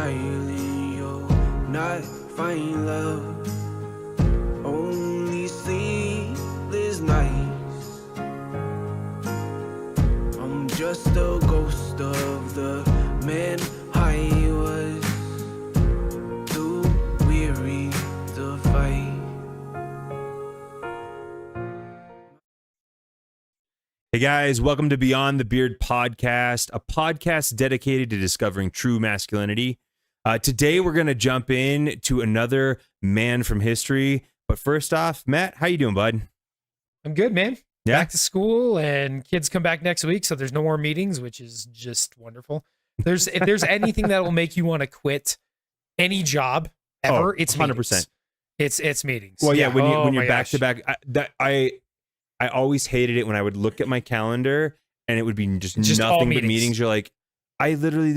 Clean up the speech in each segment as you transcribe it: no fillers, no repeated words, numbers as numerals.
silent, you'll not find love. Only sleepless nights. I'm just a ghost of the man I was, too weary to fight. Hey guys, welcome to Beyond the Beard podcast, a podcast dedicated to discovering true masculinity. Today we're going to jump in to another man from history. But first off, Matt, how you doing, bud? I'm good, man. Yeah? Back to school, and kids come back next week, so there's no more meetings, which is just wonderful. If there's anything that will make you want to quit any job ever, it's 100%. meetings. It's meetings. Well, yeah, when Oh you're my back to gosh. back, I always hated it when I would look at my calendar and it would be just all nothing but meetings. meetings. You're like, I'm going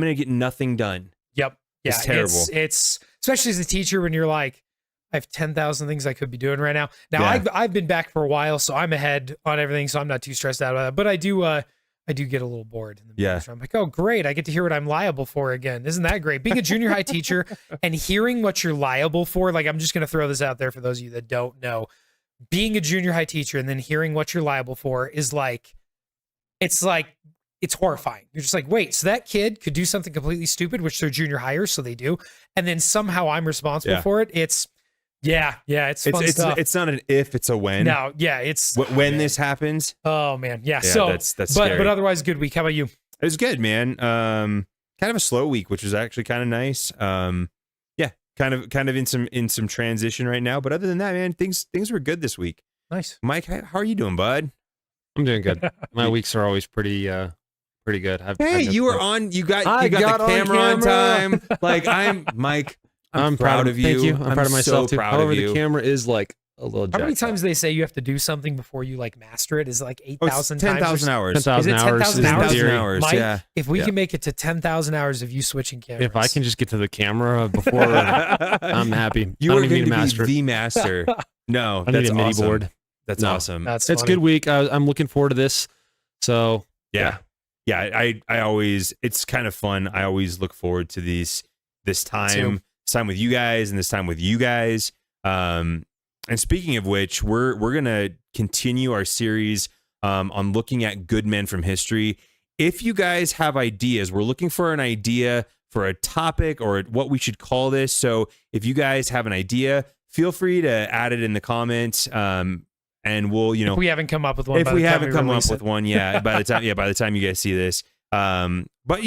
to get nothing done. Yep. Yeah, It's terrible. It's especially as a teacher when you're like, I have 10,000 things I could be doing right now. Now Yeah. I've been back for a while, so I'm ahead on everything, so I'm not too stressed out about that. But I do get a little bored in the Yeah. meetings. I'm like, oh great, I get to hear what I'm liable for again. Isn't that great? Being a junior high teacher and hearing what you're liable for, like I'm just gonna throw this out there for those of you that don't know. Being a junior high teacher and then hearing what you're liable for is it's horrifying. You're just like, wait, so that kid could do something completely stupid, which they're junior hires, so they do, and then somehow I'm responsible Yeah. for it. It's fun stuff. It's not an if, it's a when. No, yeah, it's When this happens, oh man, yeah. Yeah, So that's but scary. otherwise, good week. How about you? it was good, man. Kind of a slow week, which was actually kind of nice. Yeah, kind of in some transition right now. But other than that, man, things were good this week. Nice. Mike, how are you doing, bud? I'm doing good. My weeks are always pretty good. Hey, you were on. You got the camera on time. Like I'm Mike. I'm proud of you. Thank you. I'm proud of myself so too. proud However, of you. the camera is like a little. How many jacked times up. they say you have to do something before you like master it? Is it like Oh, it's 8,000 10,000 hours. 10,000 Is it hours. 10,000 is the hours? theory. 10,000 hours. Mike, Yeah. if we Yeah. can make it to 10,000 hours of you switching cameras, If I can just get to the camera before, I'm happy. You I are don't even going need to a master. be the master. No, I that's need a MIDI awesome. board. That's No. awesome. that's It's a funny. good week. I'm looking forward to this. So Yeah. I always, it's kind of fun. I always look forward to this time with you guys and this time with you guys. And speaking of which, we're going to continue our series on looking at good men from history. If you guys have ideas, we're looking for an idea for a topic or what we should call this. So if you guys have an idea, feel free to add it in the comments. And we'll, If we haven't come up with one, if by we the time haven't come up release with it. one, by the time you guys see this, but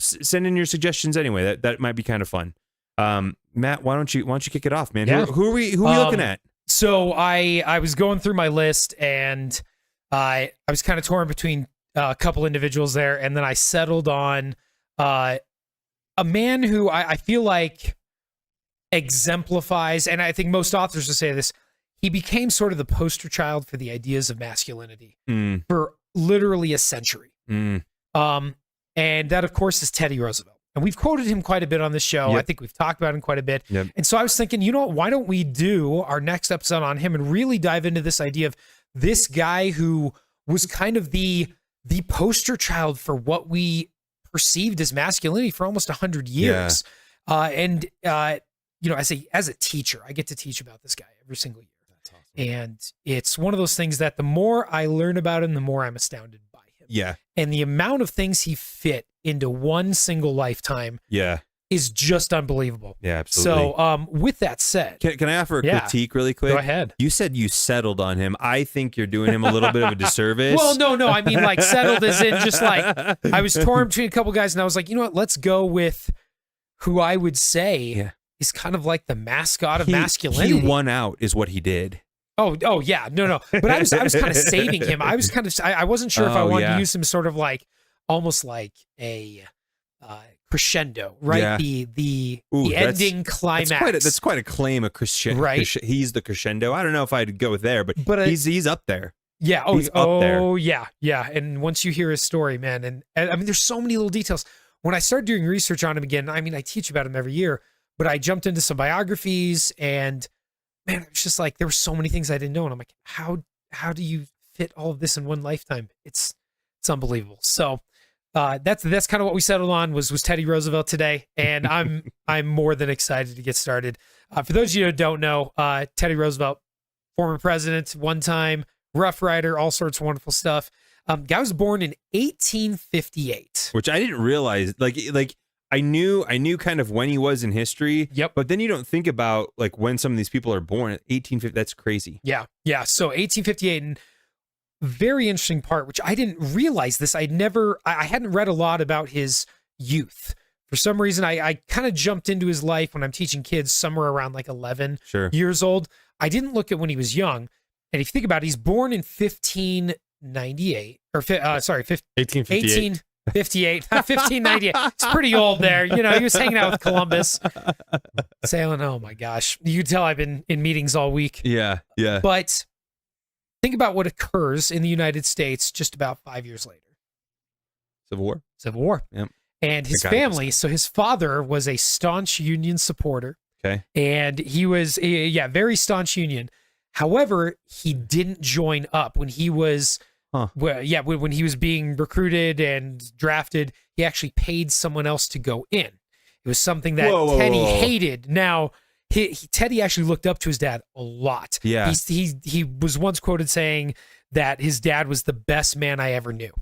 send in your suggestions anyway. That might be kind of fun. Matt, why don't you kick it off, man? Yeah. Who are we looking at? So I was going through my list and I was kind of torn between a couple individuals there, and then I settled on a man who I feel like exemplifies, and I think most authors will say this, he became sort of the poster child for the ideas of masculinity for literally a century. And that, of course, is Teddy Roosevelt. And we've quoted him quite a bit on this show. Yep. I think we've talked about him quite a bit. Yep. And so I was thinking, why don't we do our next episode on him and really dive into this idea of this guy who was kind of the poster child for what we perceived as masculinity for almost 100 years. As a teacher, I get to teach about this guy every single year. That's awesome. And it's one of those things that the more I learn about him, the more I'm astounded by him. Yeah. And the amount of things he fit into one single lifetime Yeah. is just unbelievable. Yeah, absolutely. So with that said, Can I offer a Yeah. critique really quick? go ahead. You said you settled on him. I think you're doing him a little bit of a disservice. Well, no. I mean, like settled as in just like I was torn between a couple guys and I was like, you know what? Let's go with who I would say Yeah. is kind of like the mascot of masculinity. He won out is what he did. Oh yeah, no. But I was kind of saving him. I was kind of I wasn't sure if I wanted to use him sort of like almost like a crescendo, right? Yeah. The Ooh, ending climax. That's quite a claim. A crescendo, Right. He's the crescendo. I don't know if I'd go there, but But, he's up there. Yeah. He's up there. Yeah. And once you hear his story, man, and I mean, there's so many little details. When I started doing research on him again, I mean, I teach about him every year, but I jumped into some biographies, and man, it's just like there were so many things I didn't know, and I'm like, how do you fit all of this in one lifetime? It's unbelievable. So that's kind of what we settled on was Teddy Roosevelt today, and I'm more than excited to get started. For those of you who don't know, Teddy Roosevelt, former president, one time Rough Rider, all sorts of wonderful stuff. Guy was born in 1858, which I didn't realize. Like I knew kind of when he was in history. Yep. But then you don't think about like when some of these people are born. 1850. That's crazy. Yeah. So 1858, and very interesting part, which I didn't realize this. I hadn't read a lot about his youth. For some reason, I kind of jumped into his life when I'm teaching kids somewhere around like 11 years old. I didn't look at when he was young. And if you think about it, he's born in 1598 or 1858. 1598. It's pretty old there. You know, he was hanging out with Columbus, sailing. Oh my gosh. You can tell I've been in meetings all week. Yeah. But think about what occurs in the United States just about 5 years later. Civil War. Yep. And his family, so his father was a staunch Union supporter. Okay. And he was, very staunch Union. However, he didn't join up when he was, when he was being recruited and drafted. He actually paid someone else to go in. It was something that Teddy hated. Now, Teddy actually looked up to his dad a lot. Yeah. He was once quoted saying that his dad was the best man I ever knew.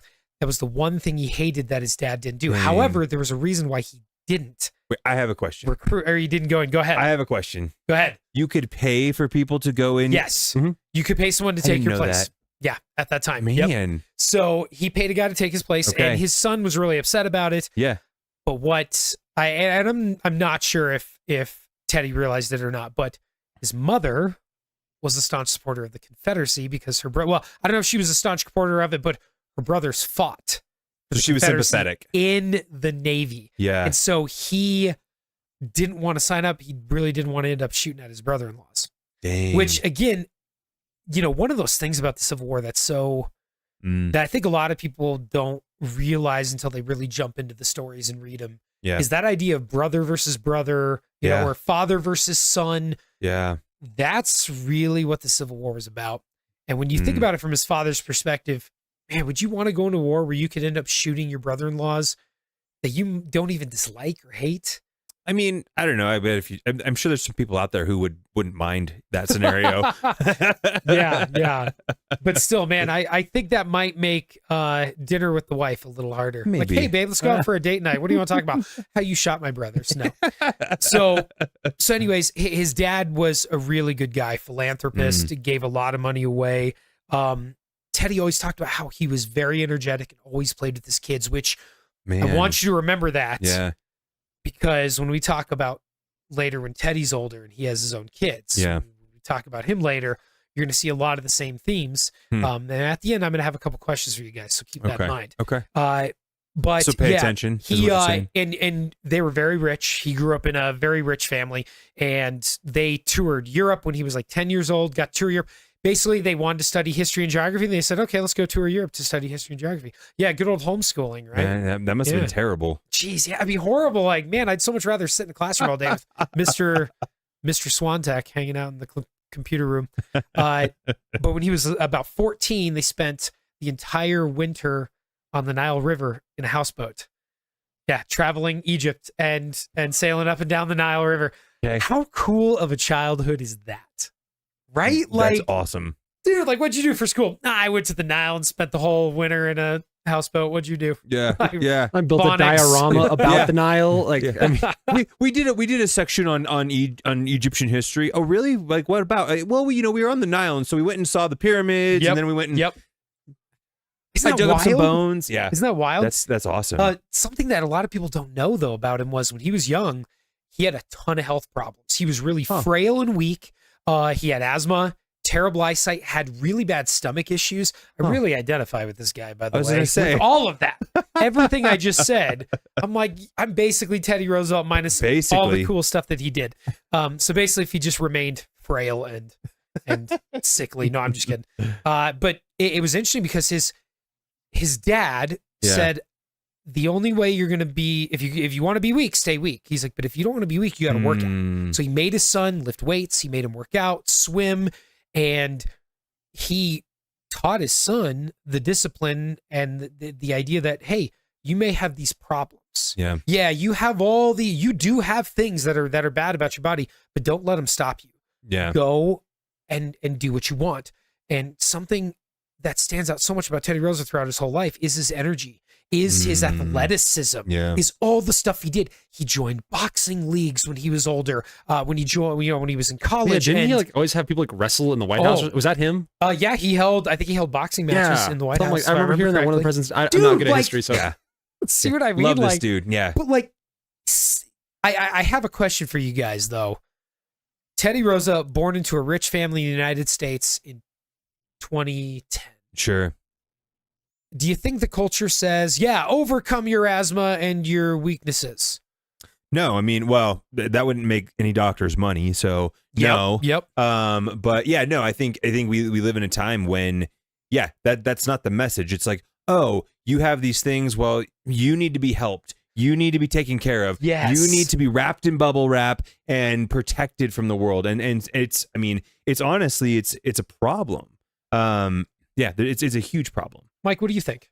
That was the one thing he hated that his dad didn't do. Dang. However, there was a reason why he didn't. Wait, I have a question. Recruit, or he didn't go in. Go ahead. I have a question. Go ahead. You could pay for people to go in? Yes. Mhm. You could pay someone to I take didn't your know place. that. Yeah, at that time. Man. Yep. So he paid a guy to take his place, Okay. and his son was really upset about it. Yeah. But what I'm not sure if Teddy realized it or not, but his mother was a staunch supporter of the Confederacy because her brother. Well, I don't know if she was a staunch supporter of it, but her brothers fought. So she was sympathetic in the Navy. Yeah. And so he didn't want to sign up. He really didn't want to end up shooting at his brother-in-laws. Dang. Which, again, one of those things about the Civil War that's so that I think a lot of people don't realize until they really jump into the stories and read them. Yeah. Is that idea of brother versus brother, or father versus son. Yeah. That's really what the Civil War was about. And when you think about it from his father's perspective, man, would you want to go into war where you could end up shooting your brother-in-laws that you don't even dislike or hate? I mean, I don't know. I bet I'm sure there's some people out there who wouldn't mind that scenario. Yeah. But still, man, I think that might make dinner with the wife a little harder. Maybe. Like, hey, babe, let's go out for a date night. What do you want to talk about? How you shot my brothers? No. So anyways, his dad was a really good guy, philanthropist, gave a lot of money away. Teddy always talked about how he was very energetic and always played with his kids, which I want you to remember that. Yeah. Because when we talk about later when Teddy's older and he has his own kids, when we talk about him later, you're going to see a lot of the same themes. And at the end, I'm going to have a couple questions for you guys, so keep that in mind. Okay. But so pay attention. He and they were very rich. He grew up in a very rich family, and they toured Europe when he was like 10 years old. Got to tour Europe. Basically, they wanted to study history and geography. They said, okay, let's go tour Europe to study history and geography. Yeah, good old homeschooling, right? Man, that must have been terrible. Jeez, yeah, it'd be horrible. Like, man, I'd so much rather sit in the classroom all day with Mr. Swantek hanging out in the computer room. But when he was about 14, they spent the entire winter on the Nile River in a houseboat. Yeah, traveling Egypt and sailing up and down the Nile River. Okay. How cool of a childhood is that? Right? Like, that's awesome. Dude, like, what'd you do for school? I went to the Nile and spent the whole winter in a houseboat. What'd you do? Yeah. I built a diorama about the Nile. Like, I mean, we did a section on Egyptian history. Oh, really? Like, what about? Well, we were on the Nile, and so we went and saw the pyramids, and then we went and Isn't I that dug wild? up some bones. Yeah. Isn't that wild? That's awesome. Something that a lot of people don't know though about him was when he was young, he had a ton of health problems. He was really frail and weak. He had asthma, terrible eyesight, had really bad stomach issues. I really identify with this guy, by the way. I was going to say. With all of that. Everything I just said, I'm basically Teddy Roosevelt minus all the cool stuff that he did. So basically, if he just remained frail and sickly. No, I'm just kidding. But it was interesting because his dad said, the only way you're going to be, if you want to be weak, stay weak. He's like, but if you don't want to be weak, you got to work out. So he made his son lift weights. He made him work out, swim, and he taught his son the discipline and the idea that, hey, you may have these problems. Yeah. Yeah, you do have things that are bad about your body, but don't let them stop you. Yeah. Go and do what you want. And something that stands out so much about Teddy Roosevelt throughout his whole life is his energy, is his athleticism, is all the stuff he did. He joined boxing leagues when he was older. When he was in college. Didn't he like always have people like wrestle in the White House? Was that him? Yeah, I think he held boxing matches in the White House. I remember hearing that one of the presidents. I'm not good at history, so let's see what I mean. Love this dude. Yeah. But like, I have a question for you guys though. Teddy Roosevelt, born into a rich family in the United States in 2010. Sure. Do you think the culture says, yeah, overcome your asthma and your weaknesses? No, I mean, well, that wouldn't make any doctors money, so no. Yep. But yeah, no, I think we live in a time when, that's not the message. It's like, oh, you have these things. Well, you need to be helped. You need to be taken care of. Yes. You need to be wrapped in bubble wrap and protected from the world. And it's honestly, it's a problem. It's a huge problem. Mike, what do you think?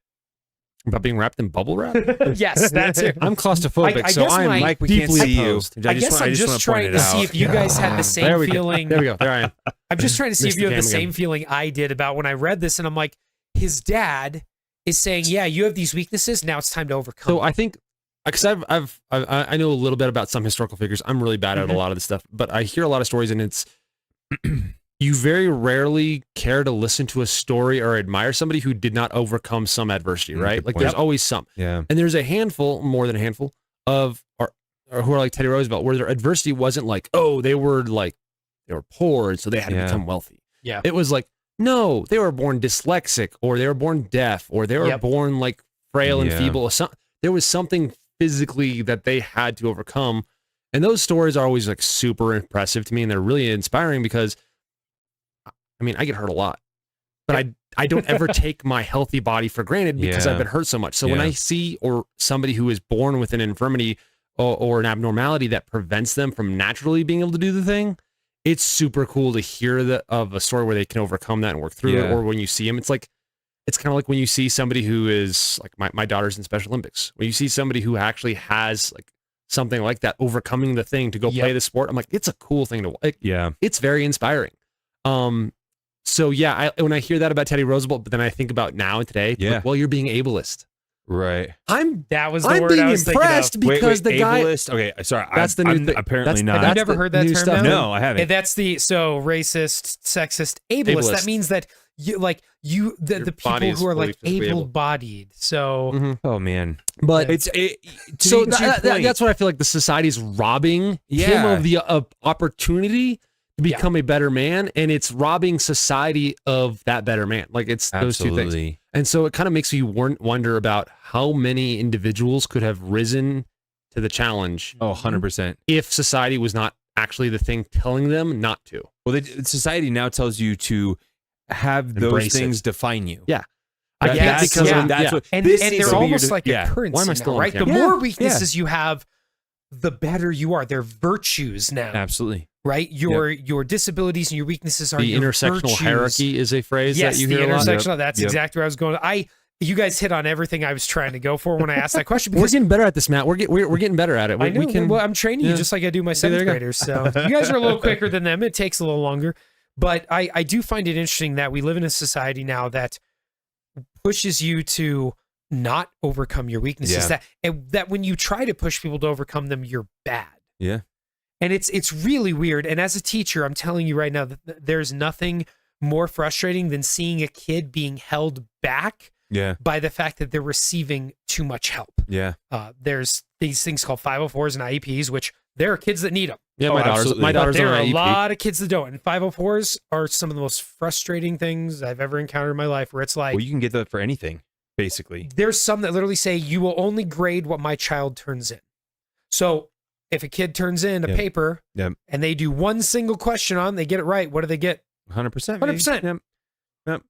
About being wrapped in bubble wrap? Yes, that's it. I'm claustrophobic, I so guess I'm Mike, we can't deeply see you. opposed. I guess I'm just trying to see if you guys had the same feeling. There we go. There I am. I'm just trying to see if Missed you the have the cam same again. feeling I did about when I read this, and I'm like, his dad is saying, yeah, you have these weaknesses. Now it's time to overcome. So I think, because I know a little bit about some historical figures. I'm really bad at a lot of this stuff, but I hear a lot of stories, and it's you very rarely care to listen to a story or admire somebody who did not overcome some adversity, right? Good Like point. there's always some, Yeah. and there's a handful, more than a handful, of or who are like Teddy Roosevelt, where their adversity wasn't like, oh, they were poor, and so they had to become wealthy. Yeah. It was like, no, they were born dyslexic, or they were born deaf, or they were born like frail and Yeah. feeble. There was something physically that they had to overcome. And those stories are always like super impressive to me, and they're really inspiring because, I mean, I get hurt a lot, but I don't ever take my healthy body for granted because I've been hurt so much. So when I see somebody who is born with an infirmity or an abnormality that prevents them from naturally being able to do the thing, it's super cool to hear of a story where they can overcome that and work through it. Or when you see them, it's kind of like when you see somebody who is like my daughter's in Special Olympics. When you see somebody who actually has like something like that, overcoming the thing to go play the sport, I'm like, it's a cool thing to like. Yeah, it's very inspiring. So yeah, when I hear that about Teddy Roosevelt, but then I think about now and today, like, well, you're being ableist. Right. That was the I'm word being I was impressed thinking of. because the guy. Ableist? Okay, sorry. That's the new thing. Apparently not. Have you never heard that new term? stuff. Now? No, I haven't. That's so racist, sexist, ableist. That means that the people who are like able-bodied. So Oh man, but it's so that's what I feel like the society's robbing him of the opportunity to become a better man, and it's robbing society of that better man. Like it's those two things. And so it kind of makes you wonder about how many individuals could have risen to the challenge. Oh, 100%. If society was not actually the thing telling them not to. Well, society now tells you to have those things define you. Yeah. That's what. And this they're is almost weird. like a currency Why am I now, still on right? The camera? more weaknesses you have, the better you are. They're virtues now. Absolutely. Right? Your disabilities and your weaknesses are the your intersectional virtues. hierarchy is a phrase that you hear a lot. Intersectional. That's exactly where I was going. You guys hit on everything I was trying to go for when I asked that question. We're getting better at this, Matt. We're getting better at it. I know. We can, well, I'm training you just like I do my seventh graders. So you guys are a little quicker than them. It takes a little longer. But I do find it interesting that we live in a society now that pushes you to not overcome your weaknesses. That when you try to push people to overcome them, you're bad. Yeah. And it's really weird. And as a teacher, I'm telling you right now that there's nothing more frustrating than seeing a kid being held back by the fact that they're receiving too much help. Yeah. There's these things called 504s and IEPs, which there are kids that need them. Yeah, my daughter's there on are an a IEP. lot of kids that don't. And 504s are some of the most frustrating things I've ever encountered in my life, where it's like, well, you can get that for anything, basically. There's some that literally say, you will only grade what my child turns in. So if a kid turns in a paper and they do one single question on, they get it right, what do they get? 100%. 100%. Yep.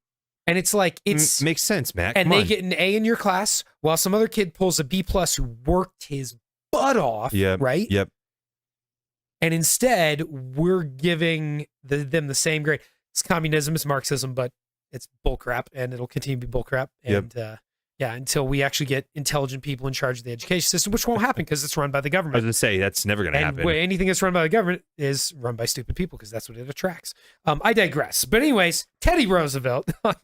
And it's like, it makes sense, Matt. And they get an A in your class, while some other kid pulls a B+ who worked his butt off, right? Yep. And instead, we're giving them the same grade. It's communism, it's Marxism, but it's bullcrap, and it'll continue to be bullcrap. And Yeah, until we actually get intelligent people in charge of the education system, which won't happen because it's run by the I was government. gonna say that's never gonna And happen. anything that's run by the government is run by stupid people because that's what it attracts. I digress. But anyways, Teddy Roosevelt, on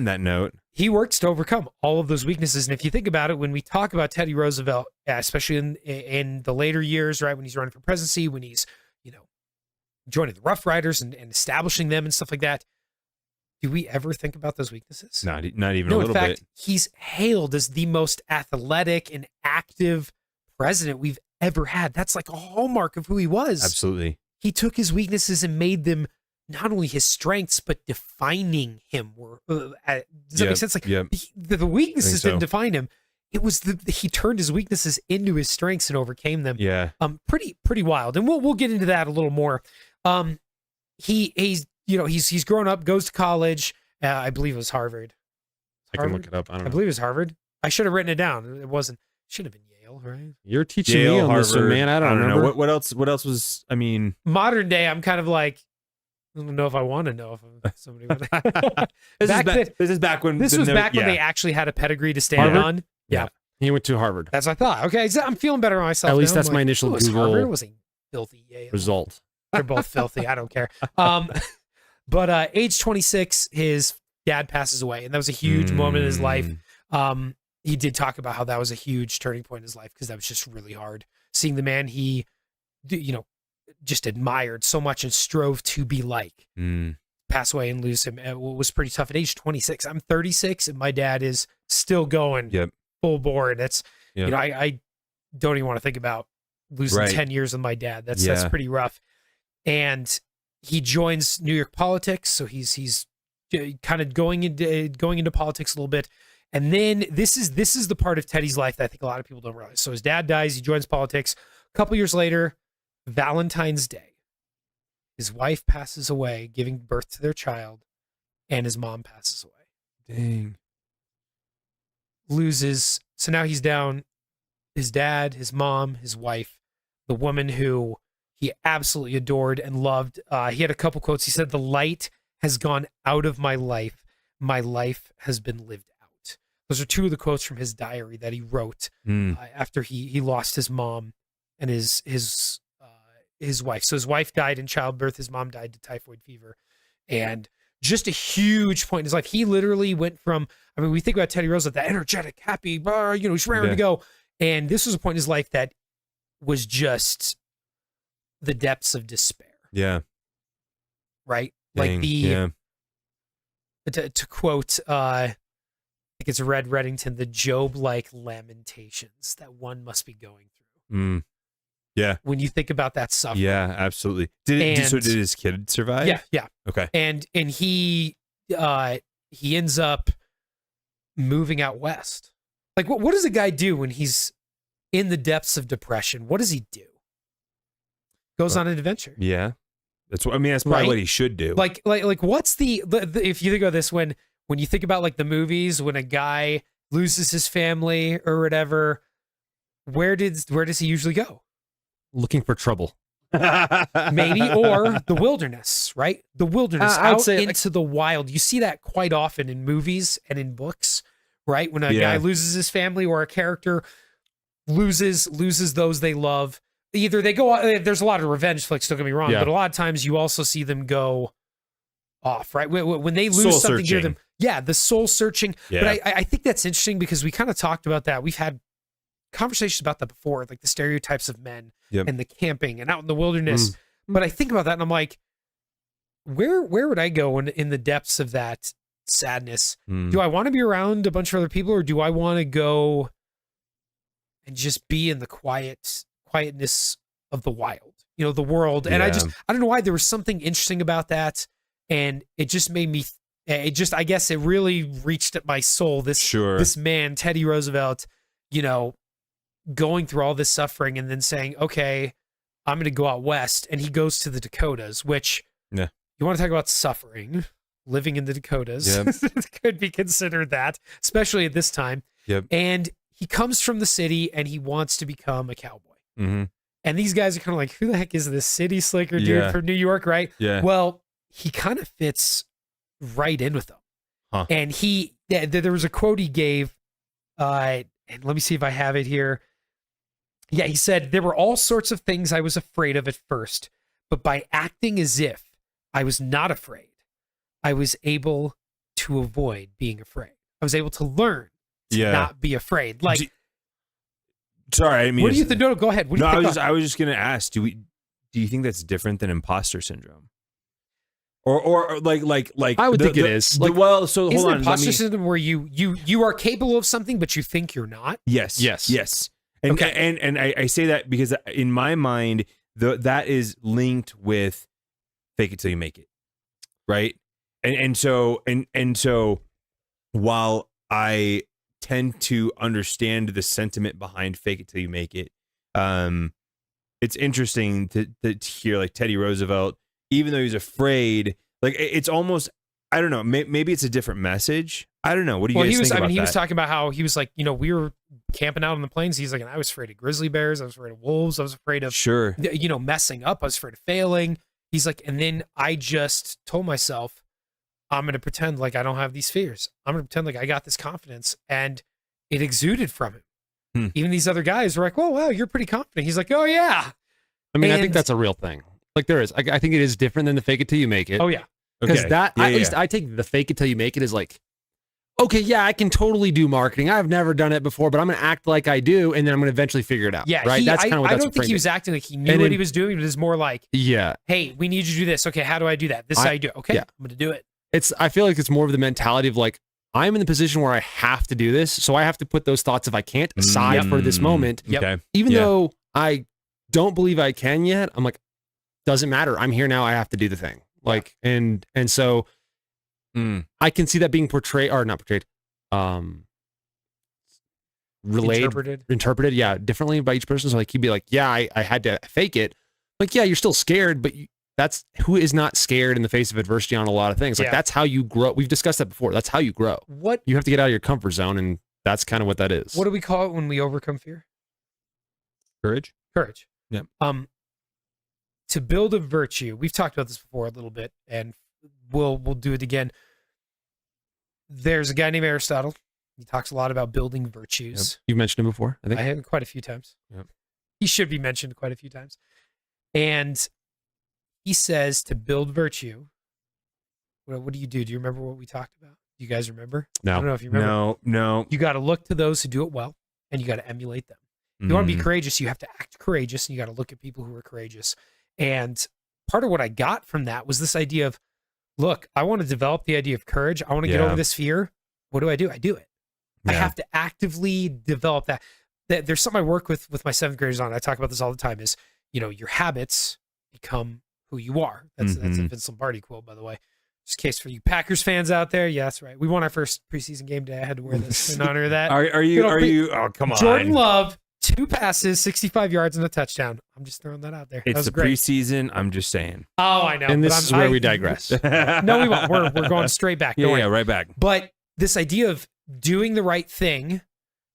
that note, he works to overcome all of those weaknesses. And if you think about it, when we talk about Teddy Roosevelt, especially in the later years, right, when he's running for presidency, when he's, joining the Rough Riders and establishing them and stuff like that, do we ever think about those weaknesses? Not even No, a little in fact, bit. he's hailed as the most athletic and active president we've ever had. That's like a hallmark of who he was. Absolutely. He took his weaknesses and made them not only his strengths, but defining him. Does that make sense? Like the weaknesses didn't define him. It was he turned his weaknesses into his strengths and overcame them. Yeah. Pretty wild. And we'll get into that a little more. He's grown up, goes to college. I believe it was Harvard. I can look it up. I don't know. I believe it was Harvard. I should have written it down. It wasn't. Should have been Yale, right? You're teaching Yale, me on Harvard, this one, man. I don't know. remember. What else was, I mean. Modern day, I'm kind of like, I don't know if I want to know if somebody would. This is back when they actually had a pedigree to stand Harvard? on. Yeah. He went to Harvard. That's what I thought. Okay, so I'm feeling better on myself. At least now. that's I'm my like, initial "Oh, it was Google Harvard? It was a filthy Yale result. They're both filthy. I don't care. But age 26, his dad passes away, and that was a huge moment in his life. He did talk about how that was a huge turning point in his life because that was just really hard. Seeing the man he, just admired so much and strove to be like, pass away and lose him was pretty tough. At age 26, I'm 36, and my dad is still going full bore. That's, I don't even want to think about losing 10 years of my dad. That's pretty rough. And he joins New York politics, so he's kind of going into politics a little bit. And then this is the part of Teddy's life that I think a lot of people don't realize. So his dad dies, he joins politics. A couple years later, Valentine's Day, his wife passes away, giving birth to their child, and his mom passes away. Dang. Loses. So now he's down his dad, his mom, his wife, the woman who he absolutely adored and loved. He had a couple quotes. He said, "The light has gone out of my life. My life has been lived out." Those are two of the quotes from his diary that he wrote after he lost his mom and his wife. So his wife died in childbirth. His mom died to typhoid fever. And just a huge point in his life. He literally went from, we think about Teddy Roosevelt, that energetic, happy, he's raring to go. And this was a point in his life that was just the depths of despair. Yeah. Right? Dang, To quote, I think it's Red Reddington, the Job-like lamentations that one must be going through. Yeah. When you think about that suffering. Yeah, absolutely. Did his kid survive? Yeah. Okay. And he ends up moving out west. Like, what does a guy do when he's in the depths of depression? What does he do? Goes on an adventure. Yeah. That's probably what he should do. Like what's the if you think about this, when you think about like the movies, when a guy loses his family or whatever, where does he usually go? Looking for trouble. Maybe, or the wilderness, right? The wilderness, I'd out say, into the wild. You see that quite often in movies and in books, right? When a guy loses his family or a character loses those they love. Either they go, there's a lot of revenge flicks, don't get me wrong, but a lot of times you also see them go off, right? When they lose soul something searching. near them. Yeah, the soul searching. Yeah. But I think that's interesting because we kind of talked about that. We've had conversations about that before, like the stereotypes of men and the camping and out in the wilderness. But I think about that and I'm like, where would I go in the depths of that sadness? Do I want to be around a bunch of other people, or do I want to go and just be in the quietness of the wild, the world? And I don't know why, there was something interesting about that. And it just made me, I guess it really reached at my soul. This man, Teddy Roosevelt, going through all this suffering and then saying, okay, I'm going to go out west. And he goes to the Dakotas, which you want to talk about suffering, living in the Dakotas. It could be considered that, especially at this time. And he comes from the city and he wants to become a cowboy. And these guys are kind of like, who the heck is this city slicker dude from New York, right? Well, he kind of fits right in with them. And there was a quote he gave And let me see if I have it here. Yeah, he said, there were all sorts of things I was afraid of at first, but by acting as if I was not afraid, I was able to avoid being afraid. I was able to learn to not be afraid. Like, sorry, I mean, what do you think? No, go ahead. What do you think? I was just going to ask, do you think that's different than imposter syndrome? Or like I would think it is. Like, well, so hold on. Imposter syndrome where you are capable of something, but you think you're not? Yes. And, okay. and I say that because in my mind, that is linked with fake it till you make it, right? And so while I tend to understand the sentiment behind fake it till you make it, it's interesting to hear like Teddy Roosevelt, even though he's afraid, like it's almost, I don't know, maybe it's a different message. I don't know. What do you guys think about that? He was talking about how he was like, we were camping out on the plains. He's like, and I was afraid of grizzly bears. I was afraid of wolves. I was afraid of, messing up. I was afraid of failing. He's like, and then I just told myself, I'm going to pretend like I don't have these fears. I'm going to pretend like I got this confidence, and it exuded from him. Even these other guys were like, "Oh, wow, you're pretty confident." He's like, "Oh yeah." I mean, I think that's a real thing. Like there is. I think it is different than the fake it till you make it. Oh yeah. Because at least I take the fake it till you make it as like, okay, yeah, I can totally do marketing. I've never done it before, but I'm going to act like I do, and then I'm going to eventually figure it out. Yeah, right. That's kind of what I don't think he was acting like he knew what he was doing. It was more like, hey, we need you to do this. Okay, how do I do that? This is how you do it. Okay, I'm going to do it. I feel like it's more of the mentality of like, I'm in the position where I have to do this, so I have to put those thoughts, if I can't, aside for this moment. Okay. Even though I don't believe I can yet, I'm like, doesn't matter. I'm here now. I have to do the thing. Like, and so I can see that being portrayed, or not portrayed, interpreted, differently by each person. So like, he'd be like, yeah, I had to fake it. Like, yeah, you're still scared, but that's who is not scared in the face of adversity on a lot of things. Like that's how you grow. We've discussed that before. That's how you grow. What you have to get out of your comfort zone, and that's kind of what that is. What do we call it when we overcome fear? Courage. Yep. To build a virtue, we've talked about this before a little bit, and we'll do it again. There's a guy named Aristotle. He talks a lot about building virtues. You've mentioned him before, I think. I have quite a few times. Yep. He should be mentioned quite a few times. And he says to build virtue, what do you do? Do you remember what we talked about? Do you guys remember? No. I don't know if you remember. No. You got to look to those who do it well, and you got to emulate them. If you want to be courageous, you have to act courageous, and you got to look at people who are courageous. And part of what I got from that was this idea of, look, I want to develop the idea of courage. I want to get over this fear. What do? I do it. I have to actively develop that. There's something I work with my seventh graders on. I talk about this all the time is, your habits become who you are. That's a Vince Lombardi quote, by the way. Just in case for you Packers fans out there. Yeah, that's right. We won our first preseason game day. I had to wear this in honor of that. Are you? Oh, come on. Jordan Love, 2 passes, 65 yards, and a touchdown. I'm just throwing that out there. It's the preseason. I'm just saying. Oh, I know. And this is where we digress. No, we won't. We're going straight back. Yeah, right back. But this idea of doing the right thing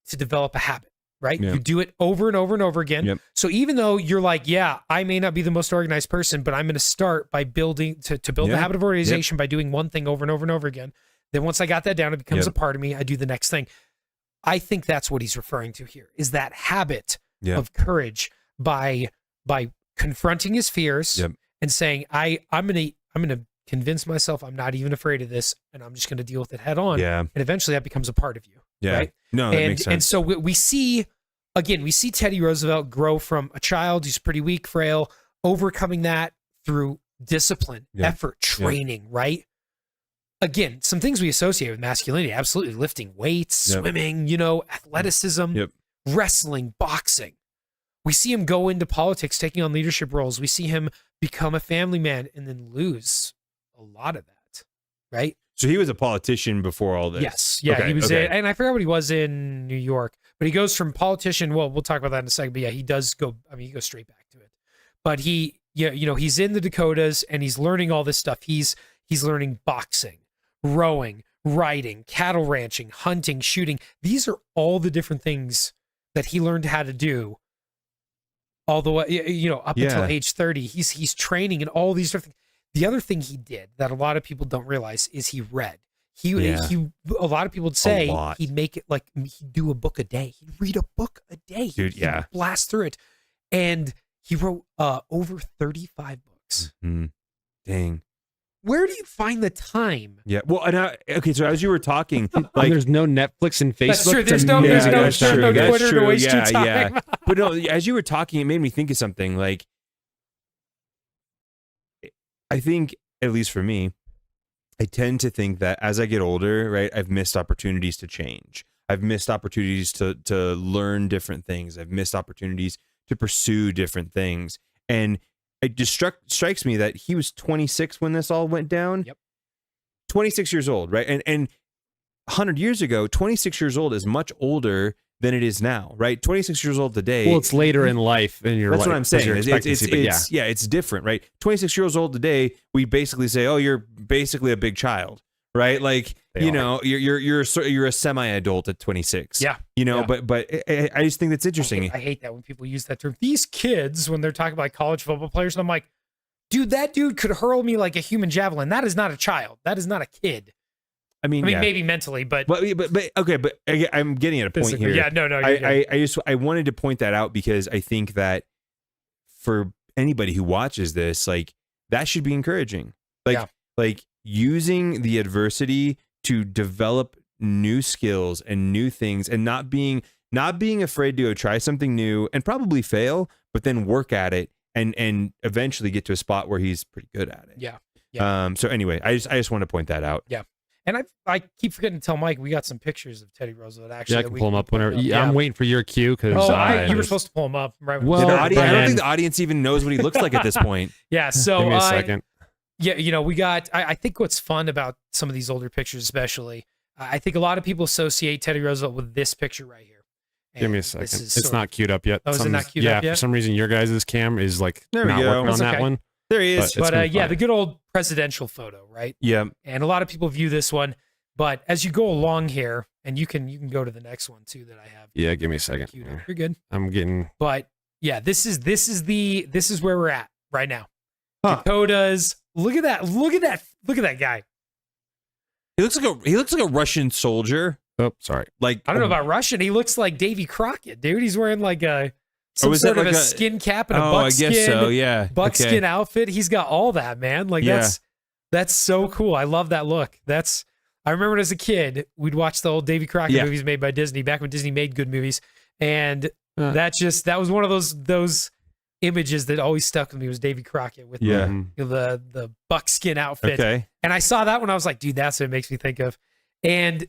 to develop a habit, right? Yep. You do it over and over and over again. Yep. So even though you're like, I may not be the most organized person, but I'm going to start by building to build the habit of organization by doing one thing over and over and over again. Then once I got that down, it becomes a part of me. I do the next thing. I think that's what he's referring to here, is that habit of courage by confronting his fears and saying, I'm gonna convince myself I'm not even afraid of this, and I'm just gonna deal with it head on. Yeah. And eventually that becomes a part of you. Yeah. Right? No, that makes sense. And so we see Teddy Roosevelt grow from a child who's pretty weak, frail, overcoming that through discipline, effort, training, right? Again, some things we associate with masculinity, absolutely lifting weights, swimming, athleticism, wrestling, boxing. We see him go into politics, taking on leadership roles. We see him become a family man and then lose a lot of that, right? So he was a politician before all this. Yes. Yeah, okay, he was and I forgot what he was in New York, but he goes from politician, well, we'll talk about that in a second, but he does go, he goes straight back to it. But he's in the Dakotas and he's learning all this stuff. He's learning boxing, rowing, riding, cattle ranching, hunting, shooting. These are all the different things that he learned how to do all the way, up until age 30. He's training in all these different things. The other thing he did that a lot of people don't realize is he read. A lot of people would say lot. he'd make it like he'd do a book a day. He'd read a book a day. Dude, He'd yeah. blast through it. And he wrote over 35 books. Mhm. Dang. Where do you find the time? Yeah. Well, and okay. So as you were talking, Like, there's no Netflix and Facebook. That's true. to There's no make Twitter That's to waste yeah, your time. Yeah. But no, as you were talking, it made me think of something. Like, I think, at least for me, I tend to think that as I get older, right, I've missed opportunities to change. I've missed opportunities to learn different things. I've missed opportunities to pursue different things. And it just strikes me that he was 26 when this all went down. Yep. 26 years old, right? And 100 years ago, 26 years old is much older than it is now, right? 26 years old today. Well, it's later in life, and you're That's what I'm saying. It's It's different, right? 26 years old today, we basically say, "Oh, you're basically a big child," right? Like, They are. know, you're a semi-adult at 26. Yeah. Yeah. But I just think that's interesting. I hate that when people use that term. These kids, when they're talking about college football players, and I'm like, dude, that dude could hurl me like a human javelin. That is not a child. That is not a kid. I mean, yeah. Maybe mentally, but okay, but I'm getting at a point here. Yeah, no, I wanted to point that out because I think that for anybody who watches this, like, that should be encouraging. Like using the adversity to develop new skills and new things, and not being afraid to go try something new and probably fail, but then work at it and eventually get to a spot where he's pretty good at it. Yeah. So anyway, I just want to point that out. Yeah. And I keep forgetting to tell Mike, we got some pictures of Teddy Roosevelt, actually. Yeah, I can pull them up whenever. I'm waiting for your cue because you were supposed to pull them up. Right when Well, I don't think the audience even knows what he looks like at this point. Yeah, so give me a second. Yeah, we got. I think what's fun about some of these older pictures, especially, I think a lot of people associate Teddy Roosevelt with this picture right here. Give me a And second. this is It's not queued up yet. Oh, is it not queued up up yet? For some reason, your guys' cam is like There we not go. working That's on that okay. one. There he is. But- But gonna fly. the good old presidential photo, right? Yeah. And a lot of people view this one. But as you go along here, and you can go to the next one too that I have. Yeah, give me a second. queued up. You're good. I'm getting. But yeah, this is where we're at right now. Huh. Dakotas. Look at that guy. He looks like a Russian soldier. Oh, sorry. Like, I don't know about Russian. He looks like Davy Crockett, dude. He's wearing like some is sort that of like a a- skin cap and a Oh, buckskin. I guess so. Yeah. Buckskin outfit. He's got all that, man. Like Yeah. that's so cool. I love that look. I remember as a kid, we'd watch the old Davy Crockett Yeah. movies made by Disney back when Disney made good movies, and that was one of those images that always stuck with me was Davy Crockett with Yeah. the buckskin outfit. Okay. And I saw that when I was like, dude, that's what it makes me think of. And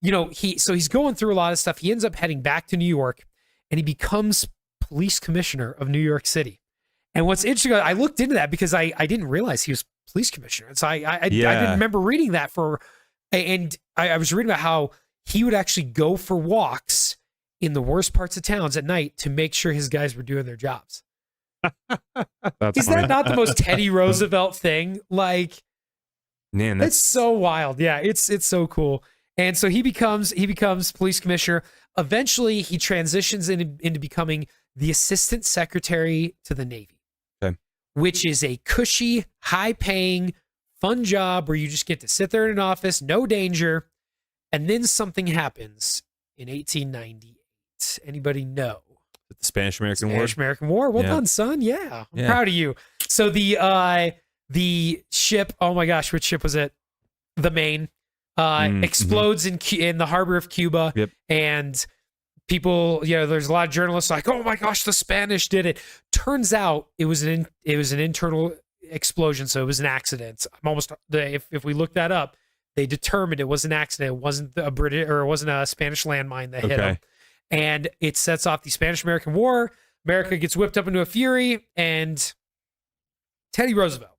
he's going through a lot of stuff. He ends up heading back to New York, and he becomes police commissioner of New York City. And what's interesting, I looked into that because I didn't realize he was police commissioner. And so I didn't remember reading that and I was reading about how he would actually go for walks in the worst parts of towns at night to make sure his guys were doing their jobs. That's Is funny. that not the most Teddy Roosevelt thing? Like, Man, it's so wild. Yeah, it's so cool. And so he becomes police commissioner. Eventually, he transitions into becoming the assistant secretary to the Navy, which is a cushy, high-paying, fun job where you just get to sit there in an office, no danger. And then something happens in 1898. Anybody know? the Spanish-American War. Spanish-American War. Well Yeah. done, son. Yeah, I'm Yeah. proud of you. So the ship, oh my gosh, which ship was it? The Maine explodes in the harbor of Cuba. Yep. And people, there's a lot of journalists like, oh my gosh, the Spanish did it. Turns out it was an internal explosion, so it was an accident. I'm almost if we look that up, they determined it was an accident. It wasn't a British or it wasn't a Spanish landmine that hit them. And it sets off the Spanish-American War. America gets whipped up into a fury, and Teddy Roosevelt,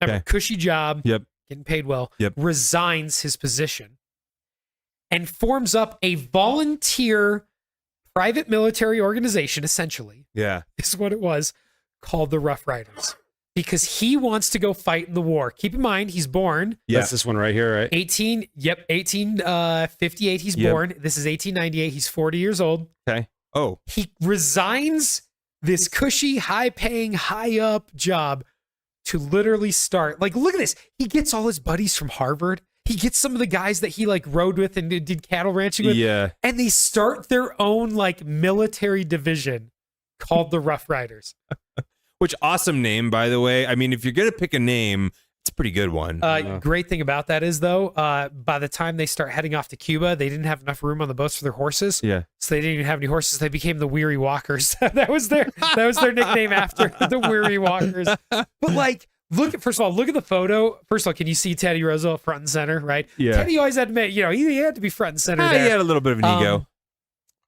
remember, cushy job, getting paid well, resigns his position and forms up a volunteer private military organization, essentially. Yeah. Is what it was, called the Rough Riders. Because he wants to go fight in the war. Keep in mind, he's born. That's this one right here, right? 1858, he's born. This is 1898. He's 40 years old. Okay. Oh. He resigns this cushy, high-paying, high-up job to literally start. Like, look at this. He gets all his buddies from Harvard. he gets some of the guys that he like rode with and did cattle ranching with, Yeah. and they start their own like military division called the Rough Riders. Which awesome name, by the way. I mean, if you're gonna pick a name, it's a pretty good one. Great thing about that is though, by the time they start heading off to Cuba, they didn't have enough room on the boats for their horses. Yeah. So they didn't even have any horses. They became the Weary Walkers. that was their nickname after the Weary Walkers. But like, first of all, look at the photo. First of all, can you see Teddy Roosevelt front and center, right? Yeah. Teddy always had to, he had to be front and center He there. had a little bit of an ego.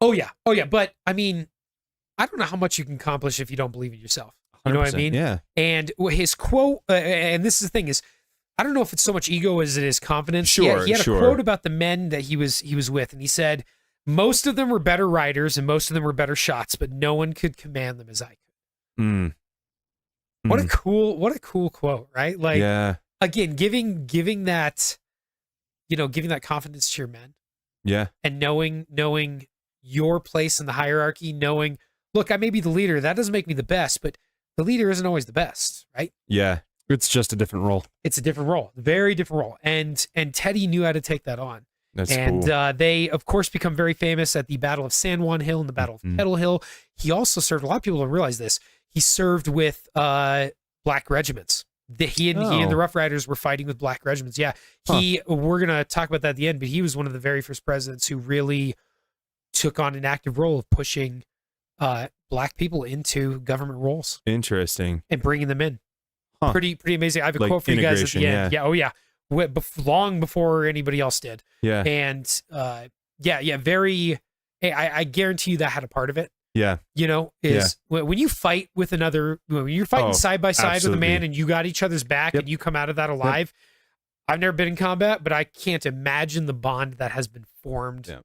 Oh yeah. But I mean, I don't know how much you can accomplish if you don't believe in yourself. You know what I 100%, mean? Yeah. And his quote, and this is the thing is, I don't know if it's so much ego as it is confidence. Sure, He had a sure. quote about the men that he was with, and he said, most of them were better riders and most of them were better shots, but no one could command them as I could. Mm. What a cool quote, right? Like, yeah. again, giving that, giving that confidence to your men Yeah. and knowing your place in the hierarchy, knowing, look, I may be the leader. That doesn't make me the best, but the leader isn't always the best, right? Yeah. It's just a different role. It's a different role, very different role. And Teddy knew how to take that on. That's And cool. they, of course, become very famous at the Battle of San Juan Hill and the Battle of Kettle Hill. He also served, a lot of people don't realize this, he served with black regiments. He and the Rough Riders were fighting with black regiments. Yeah. We're going to talk about that at the end, but he was one of the very first presidents who really took on an active role of pushing black people into government roles Interesting. and bringing them in. Huh. Pretty amazing. I have a Like quote for you guys at the integration, end. Yeah. Oh yeah. Long before anybody else did. Yeah. And very. Hey, I guarantee you that had a part of it. Yeah. When you fight with another, when you're fighting side by side with a man absolutely. and you got each other's back Yep. and you come out of that alive. I've never been in combat, but I can't imagine the bond that has been formed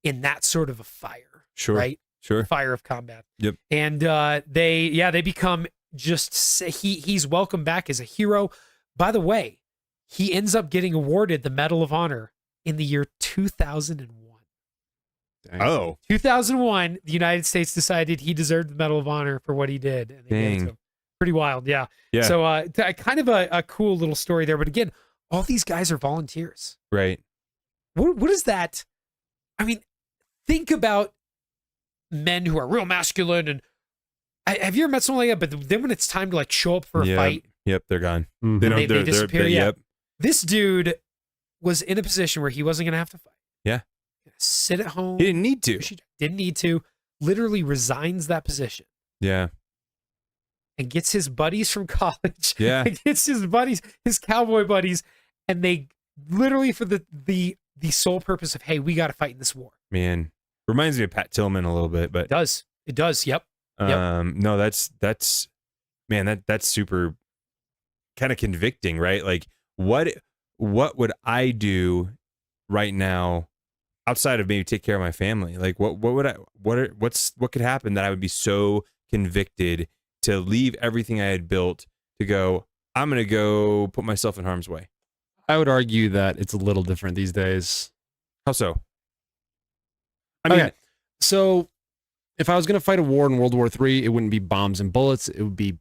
in that sort of a fire. Sure. Right. Sure. Fire of combat. Yep. And they become he's welcomed back as a hero. By the way, he ends up getting awarded the Medal of Honor in the year 2001. Dang. Oh. 2001, the United States decided he deserved the Medal of Honor for what he did. And they gave it to Dang. him. Pretty wild, yeah. Yeah. So kind of a cool little story there. But again, all these guys are volunteers. Right. What is that? I mean, think about men who are real masculine and have you ever met someone like that? But then when it's time to like show up for a fight, Yep. They're gone. Mhm. They don't. They They're disappear, They're, yeah. Yep. this dude was in a position where he wasn't going to have to fight. Yeah. Sit at home. He didn't need to. Didn't need to. Literally resigns that position Yeah. and gets his buddies from college. Yeah. Gets his buddies, his cowboy buddies, and they literally for the sole purpose of, hey, we got to fight in this war. Man, reminds me of Pat Tillman a little bit, but It does. It does. Yep. no, that's man, that's super kind of convicting, right? Like what would I do right now outside of maybe take care of my family? Like what could happen that I would be so convicted to leave everything I had built to go, I'm going to go put myself in harm's way? I would argue that it's a little different these days. How so? I mean, Okay. So if I was going to fight a war in World War III, it wouldn't be bombs and bullets. It would be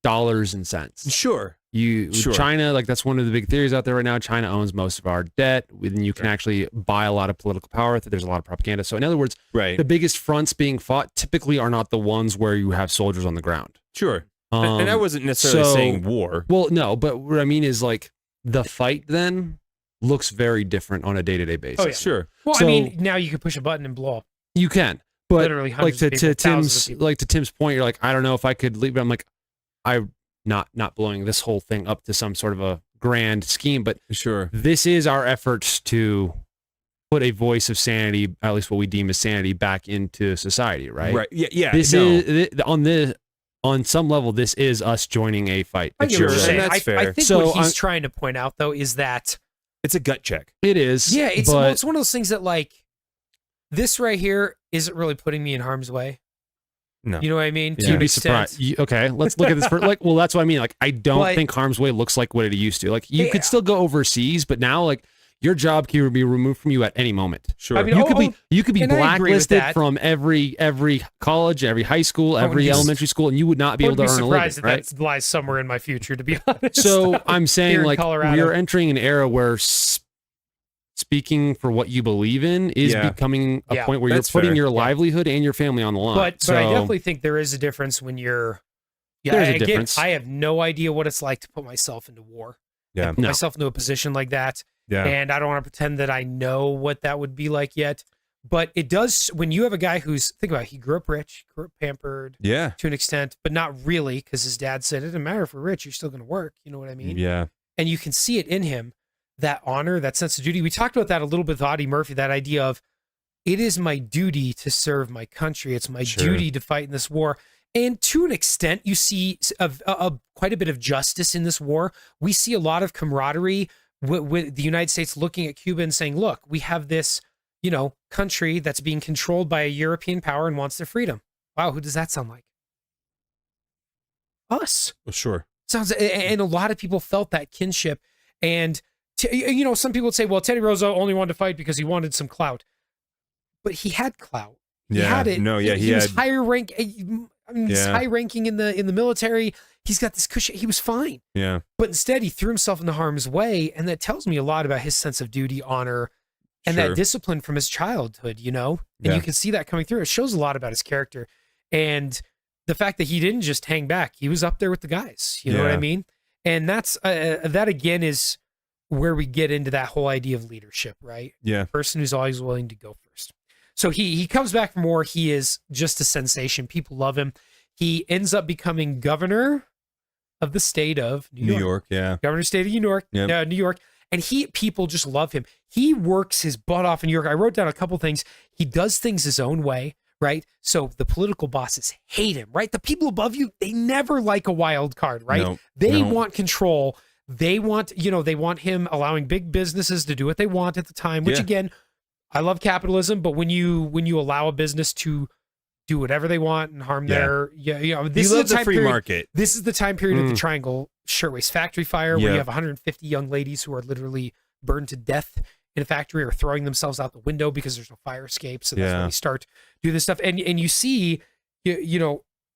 dollars and cents. sure. With China, like that's one of the big theories out there right now. China owns most of our debt. Then you can actually buy a lot of political power. There's a lot of propaganda. So in other words, Right. the biggest fronts being fought typically are not the ones where you have soldiers on the ground. Sure. And I wasn't necessarily so- saying war. Well, no, but what I mean is like the fight then looks very different on a day-to-day basis. Oh, yeah. Sure. Well, I So- mean, now you can push a button and blow up. You can, but Literally like hundreds to, of people, to thousands Tim's of people. like to Tim's point, you're like, I don't know if I could leave. But I'm like, I'm not blowing this whole thing up to some sort of a grand scheme, but Sure. this is our efforts to put a voice of sanity, at least what we deem as sanity, back into society, right? Right. Yeah. Yeah. This no. is on some level, this is us joining a fight. I get Sure, what you're and saying. that's I fair. think So what he's I'm- trying to point out, though, is that It's a gut check. It is. yeah, it's but it's one of those things that like this right here isn't really putting me in harm's way. No. You know what I mean? To Yeah. an you'd be extent. surprised. Okay, let's look at this. Well, that's what I mean. Like, I don't But- think harm's way looks like what it used to. Like, you Yeah. could still go overseas, but now, like, your job can be removed from you at any moment. Sure. I mean, You could be and I agree with blacklisted that. from every college, every high school, every you'd elementary school, and you would not be I able to would be earn a surprised living, if right? that lies somewhere in my future, to be honest. So I'm saying, Here in like, Colorado. we're entering an era where speaking for what you believe in is Yeah. becoming a Yeah, point where you're that's putting fair. your livelihood and your family on the line. But I definitely think there is a difference when you're. Yeah, There's a again, difference. I have no idea what it's like to put myself into war. Yeah. Put No. myself into a position like that. Yeah. And I don't want to pretend that I know what that would be like yet. But it does, when you have a guy who's, think about it, he grew up rich, grew up pampered Yeah. to an extent, but not really, because his dad said, it doesn't matter if we're rich, you're still going to work. You know what I mean? Yeah. And you can see it in him, that honor, that sense of duty. We talked about that a little bit with Audie Murphy, that idea of, it is my duty to serve my country. It's my Sure. duty to fight in this war. And to an extent, you see quite a bit of justice in this war. We see a lot of camaraderie with the United States looking at Cuba and saying, look, we have this, country that's being controlled by a European power and wants their freedom. Wow, who does that sound like? Us. Well, sure. And a lot of people felt that kinship. And, some people would say, well, Teddy Roosevelt only wanted to fight because he wanted some clout. But he had clout. He Yeah. had it. No, yeah, he he was had- higher rank. He's high ranking in the military. He's got this cushion. He was fine. Yeah. But instead, he threw himself into harm's way, and that tells me a lot about his sense of duty, honor, and Sure. that discipline from his childhood. And Yeah. you can see that coming through. It shows a lot about his character, and the fact that he didn't just hang back. He was up there with the guys. You know what I Yeah. mean? And that's that again is where we get into that whole idea of leadership, right? Yeah. Person who's always willing to go first. So he comes back from war. He is just a sensation. People love him. He ends up becoming governor of the state of New York. Yeah. Governor of the state of New York. Yep. New York. And people just love him. He works his butt off in New York. I wrote down a couple things. He does things his own way, right? So the political bosses hate him, right? The people above you, they never like a wild card, right? No, They no. want control. They want, they want him allowing big businesses to do what they want at the time, which Yeah. again, I love capitalism, but when you allow a business to do whatever they want and harm Yeah. their, this You is love the the time free period, market. This is the time period of the Triangle Shirtwaist Factory fire, where Yeah. you have 150 young ladies who are literally burned to death in a factory or throwing themselves out the window because there's no fire escape. So that's Yeah. when we start doing this stuff. And you see,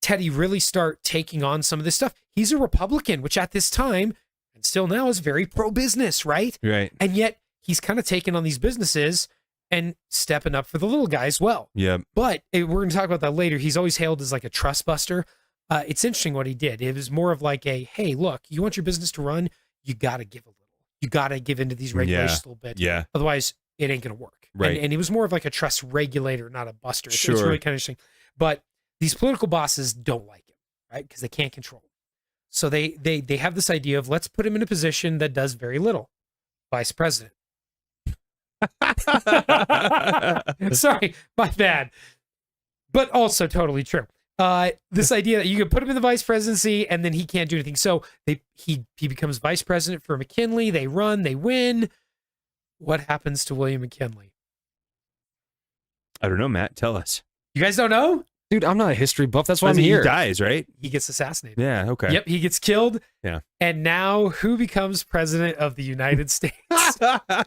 Teddy really start taking on some of this stuff. He's a Republican, which at this time and still now is very pro-business, right? Right. And yet he's kind of taking on these businesses and stepping up for the little guy as well. Yeah. But we're going to talk about that later. He's always hailed as like a trust buster. It's interesting what he did. It was more of like hey, look, you want your business to run, you got to give a little. You got to give into these regulations a little bit. Yeah. Otherwise, it ain't going to work. Right. And he was more of like a trust regulator, not a buster. It's Sure. really kind of interesting. But these political bosses don't like him, right? Because they can't control him. So they have this idea of let's put him in a position that does very little. Vice president. Sorry, my bad. But also totally true. This idea that you can put him in the vice presidency and then he can't do anything. So he becomes vice president for McKinley. They run, they win. What happens to William McKinley? I don't know, Matt. Tell us. You guys don't know? Dude, I'm not a history buff. That's why I'm He here. dies, right? He gets assassinated. Yeah. Okay. Yep, he gets killed. Yeah. And now who becomes president of the United States? Let's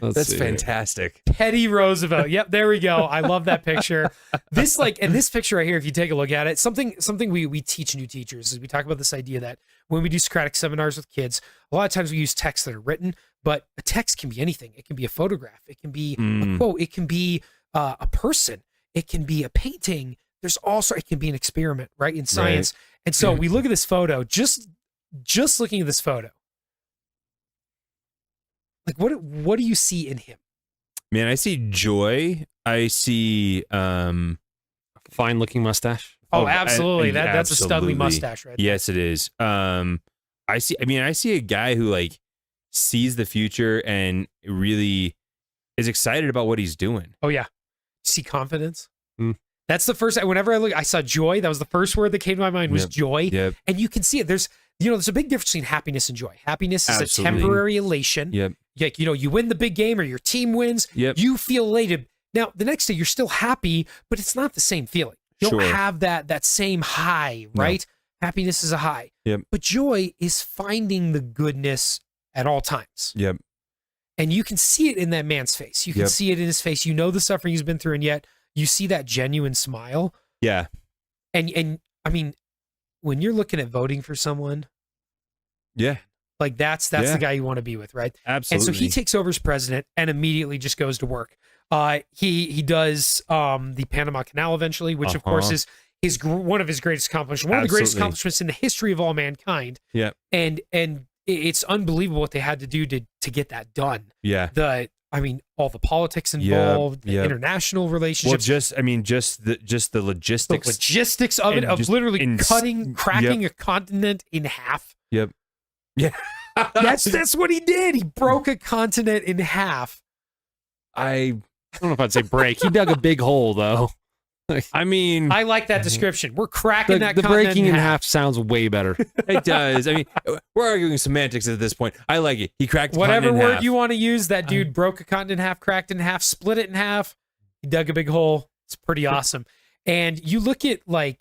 That's see. fantastic. Teddy Roosevelt. Yep, there we go. I love that picture. This picture right here, if you take a look at it, something we teach new teachers is we talk about this idea that when we do Socratic seminars with kids, a lot of times we use texts that are written, but a text can be anything. It can be a photograph. It can be a quote. It can be a person. It can be a painting. There's also, it can be an experiment, right? In science. Right. And so we look at this photo, just looking at this photo. Like what do you see in him? Man, I see joy. I see Fine looking mustache. Oh, absolutely. That's a absolutely. studly mustache, right? Yes, it is. I see a guy who like sees the future and really is excited about what he's doing. Oh yeah. See confidence? That's the first, whenever I saw joy, that was the first word that came to my mind was joy. Yep. And you can see it. There's a big difference between happiness and joy. Happiness is Absolutely. a temporary elation. Yep. Like, you win the big game or your team wins. Yep. You feel elated. Now, the next day you're still happy, but it's not the same feeling. You don't Sure. have that same high, right? Happiness is a high. Yep. But joy is finding the goodness at all times. Yep. And you can see it in that man's face. You can see it in his face. You know the suffering he's been through, and yet you see that genuine smile. Yeah. And I mean, when you're looking at voting for someone, yeah, like that's the guy you want to be with, right? Absolutely. And so he takes over as president and immediately just goes to work. He does the Panama Canal eventually, which of course is one of his greatest accomplishments, one of the greatest accomplishments in the history of all mankind. Yeah. And it's unbelievable what they had to do to get that done. Yeah. All the politics involved, the international relationships. Well, just the logistics. The logistics of it, of literally cracking a continent in half. Yep. Yeah. That's what he did. He broke a continent in half. I don't know if I'd say break. He dug a big hole, though. I mean, I like that description. We're cracking that the continent breaking in half sounds way better. It does. I mean, we're arguing semantics at this point. I like it. He cracked whatever continent in word half. you want to use. That dude broke a continent in half, cracked it in half, split it in half. He dug a big hole. It's pretty awesome. And you look at like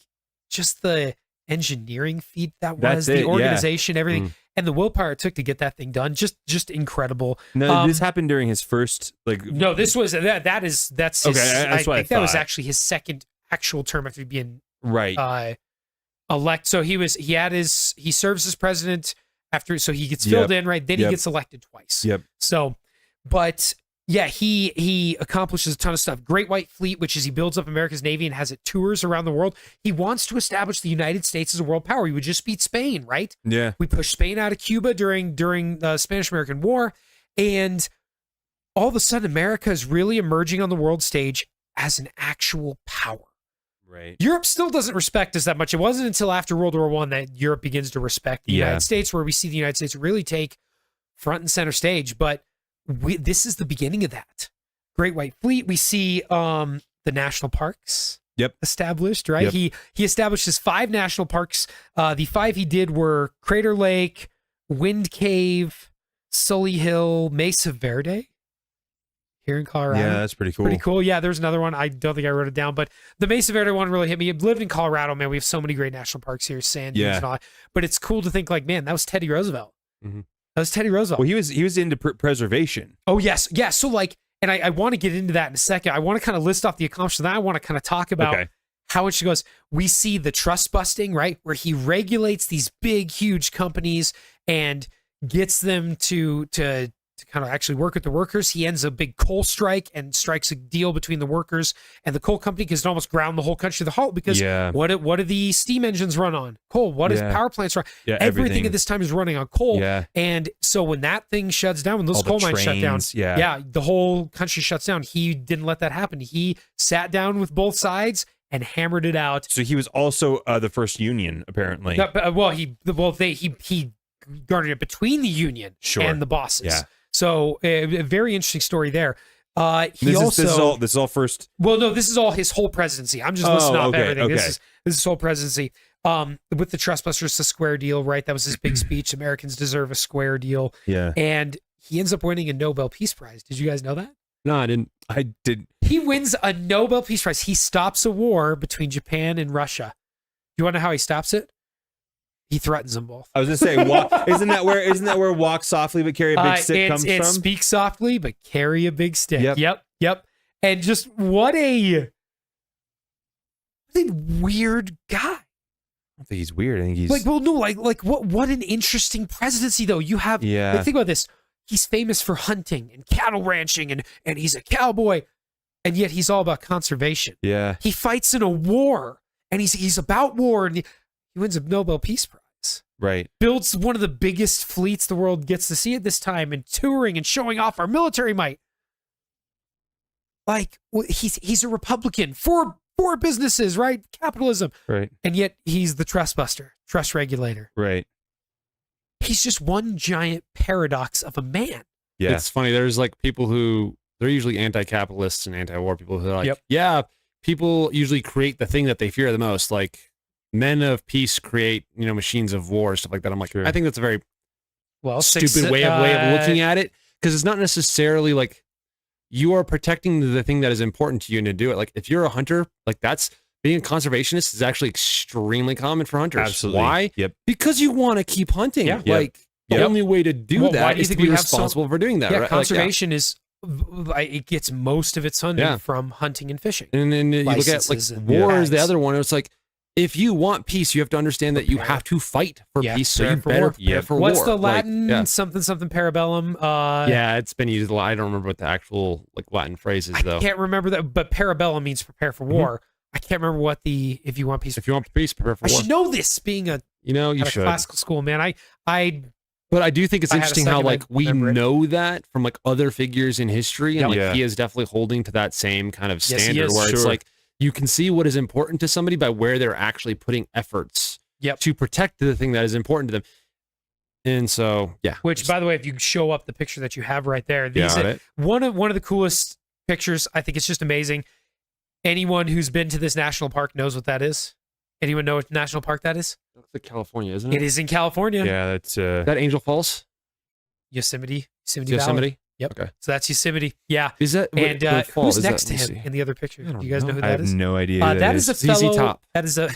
just the engineering feat that was, the organization, everything. And the willpower it took to get that thing done, just incredible. No, this happened during his first No, this was that's his. That's what I think that was actually his second actual term after being elect. So he serves as president after, so he gets filled in, right? Then he gets elected twice. Yep. So, but yeah, he accomplishes a ton of stuff. Great White Fleet, which is he builds up America's Navy and has it tours around the world. He wants to establish the United States as a world power. He would just beat Spain, right? Yeah. We pushed Spain out of Cuba during the Spanish-American War, and all of a sudden America is really emerging on the world stage as an actual power. Right. Europe still doesn't respect us that much. It wasn't until after World War I that Europe begins to respect the United States, where we see the United States really take front and center stage. But this is the beginning of that. Great White Fleet. We see the national parks established, right? He establishes 5 national parks. The 5 he did were Crater Lake, Wind Cave, Sully Hill, Mesa Verde here in Colorado. Yeah, that's pretty cool. Pretty cool. Yeah, there's another one. I don't think I wrote it down, but the Mesa Verde one really hit me. I lived in Colorado, man. We have so many great national parks here, sand dunes and all that. But it's cool to think like, man, that was Teddy Roosevelt. Mm-hmm. That was Teddy Roosevelt. Well, he was into preservation. Oh, yes. Yeah. So like, and I want to get into that in a second. I want to kind of list off the accomplishments. Then I want to kind of talk about how it goes. We see the trust busting, right? Where he regulates these big, huge companies and gets them to kind of actually work with the workers. He ends a big coal strike and strikes a deal between the workers and the coal company because it almost ground the whole country to the halt because what do the steam engines run on? Coal. What does power plants run? Yeah, everything at this time is running on coal. Yeah. And so when that thing shuts down, when those All coal the mines shut down, trains, the whole country shuts down. He didn't let that happen. He sat down with both sides and hammered it out. So he was also the first union, apparently. He guarded it between the union and the bosses. Yeah. So a very interesting story there. This is all first. Well, no, this is all his whole presidency. I'm just listing off everything. This is his whole presidency. With the Trustbusters, the square deal, right? That was his big speech. Americans deserve a square deal. Yeah. And he ends up winning a Nobel Peace Prize. Did you guys know that? No, I didn't. I did. He wins a Nobel Peace Prize. He stops a war between Japan and Russia. You want to know how he stops it? He threatens them both. I was gonna say, isn't that where walk softly but carry a big stick comes from? Speak softly but carry a big stick. Yep. And just what a weird guy. I don't think he's weird. I think he's what an interesting presidency though. You have think about this. He's famous for hunting and cattle ranching and he's a cowboy, and yet he's all about conservation. Yeah. He fights in a war and he's about war and he wins a Nobel Peace Prize. Right. Builds one of the biggest fleets the world gets to see at this time and touring and showing off our military might. Like, he's a Republican for businesses, right? Capitalism. Right. And yet he's the trust buster, trust regulator. Right. He's just one giant paradox of a man. Yeah. It's funny. There's like people who, they're usually anti-capitalists and anti-war people who are like, people usually create the thing that they fear the most. Like, men of peace create, machines of war, stuff like that. I'm like, I think that's a very stupid way of looking at it, because it's not necessarily like you are protecting the thing that is important to you and to do it. Like, if you're a hunter, like that's being a conservationist is actually extremely common for hunters. Absolutely. Why? Yep. Because you want to keep hunting. Yeah. Like, The Yep. only way to do Well, why that do you is to think be we have so- responsible for doing that. Yeah, right? conservation is it gets most of its funding Yeah. from hunting and fishing. And then you look at like Licenses and war is the tags. other one. It's like, if you want peace, you have to understand that you Prepare. have to fight for Yeah, peace. So prepare you for better war. prepare for What's war. the Like, Latin yeah. something parabellum? Yeah, it's been used a lot. I don't remember what the actual like Latin phrase is I though. can't remember that, but parabellum means prepare for war. I can't remember what if you want peace. If you want peace, prepare for I war. should know this, being a You know, you at a should. classical school, man. I But I do think it's I had a interesting how second, like I'd we remember it. know that from like other figures in history, and Yep. like Yeah. he is definitely holding to that same kind of Yes, he standard is. where it's Sure. like you can see what is important to somebody by where they're actually putting efforts Yep. to protect the thing that is important to them. And so, yeah, which, by the way, if you show up the picture that you have right there, these got it. one of the coolest pictures. I think it's just amazing. Anyone who's been to this national park knows what that is. Anyone know what national park that is? That's like California, isn't it? It is in California. Yeah, that's Is that Angel Falls? Yosemite Valley. Yosemite? Yep. Okay. So that's Yosemite. Yeah. Is that And what fall who's is next that? to Let him me see. in the other picture? I don't Do you guys know who I that have is? no idea. who That is a ZZ fellow. Top. That is a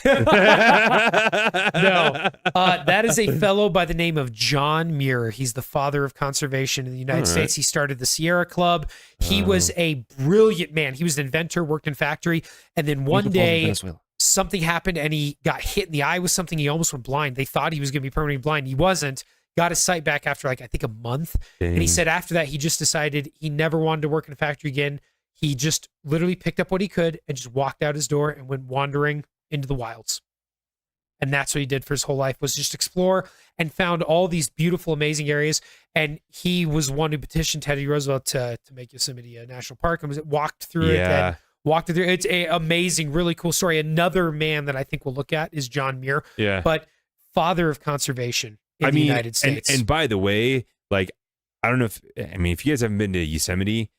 no. That is a fellow by the name of John Muir. He's the father of conservation in the United All right. States. He started the Sierra Club. He was a brilliant man. He was an inventor, worked in factory, and then one Angel Falls, day Venezuela. something happened and he got hit in the eye with something. He almost went blind. They thought he was going to be permanently blind. He wasn't. Got his sight back after like I think a month. And he Dang. said after that he just decided he never wanted to work in a factory again. He just literally picked up what he could and just walked out his door and went wandering into the wilds. And that's what he did for his whole life, was just explore and found all these beautiful, amazing areas. And he was one who petitioned Teddy Roosevelt to make Yosemite a national park and walked through it Yeah. and walked through. It's a amazing, really cool story. Another man that I think we'll look at is John Muir, Yeah. but father of conservation in the United States. And by the way, like, I don't know if if you guys haven't been to Yosemite,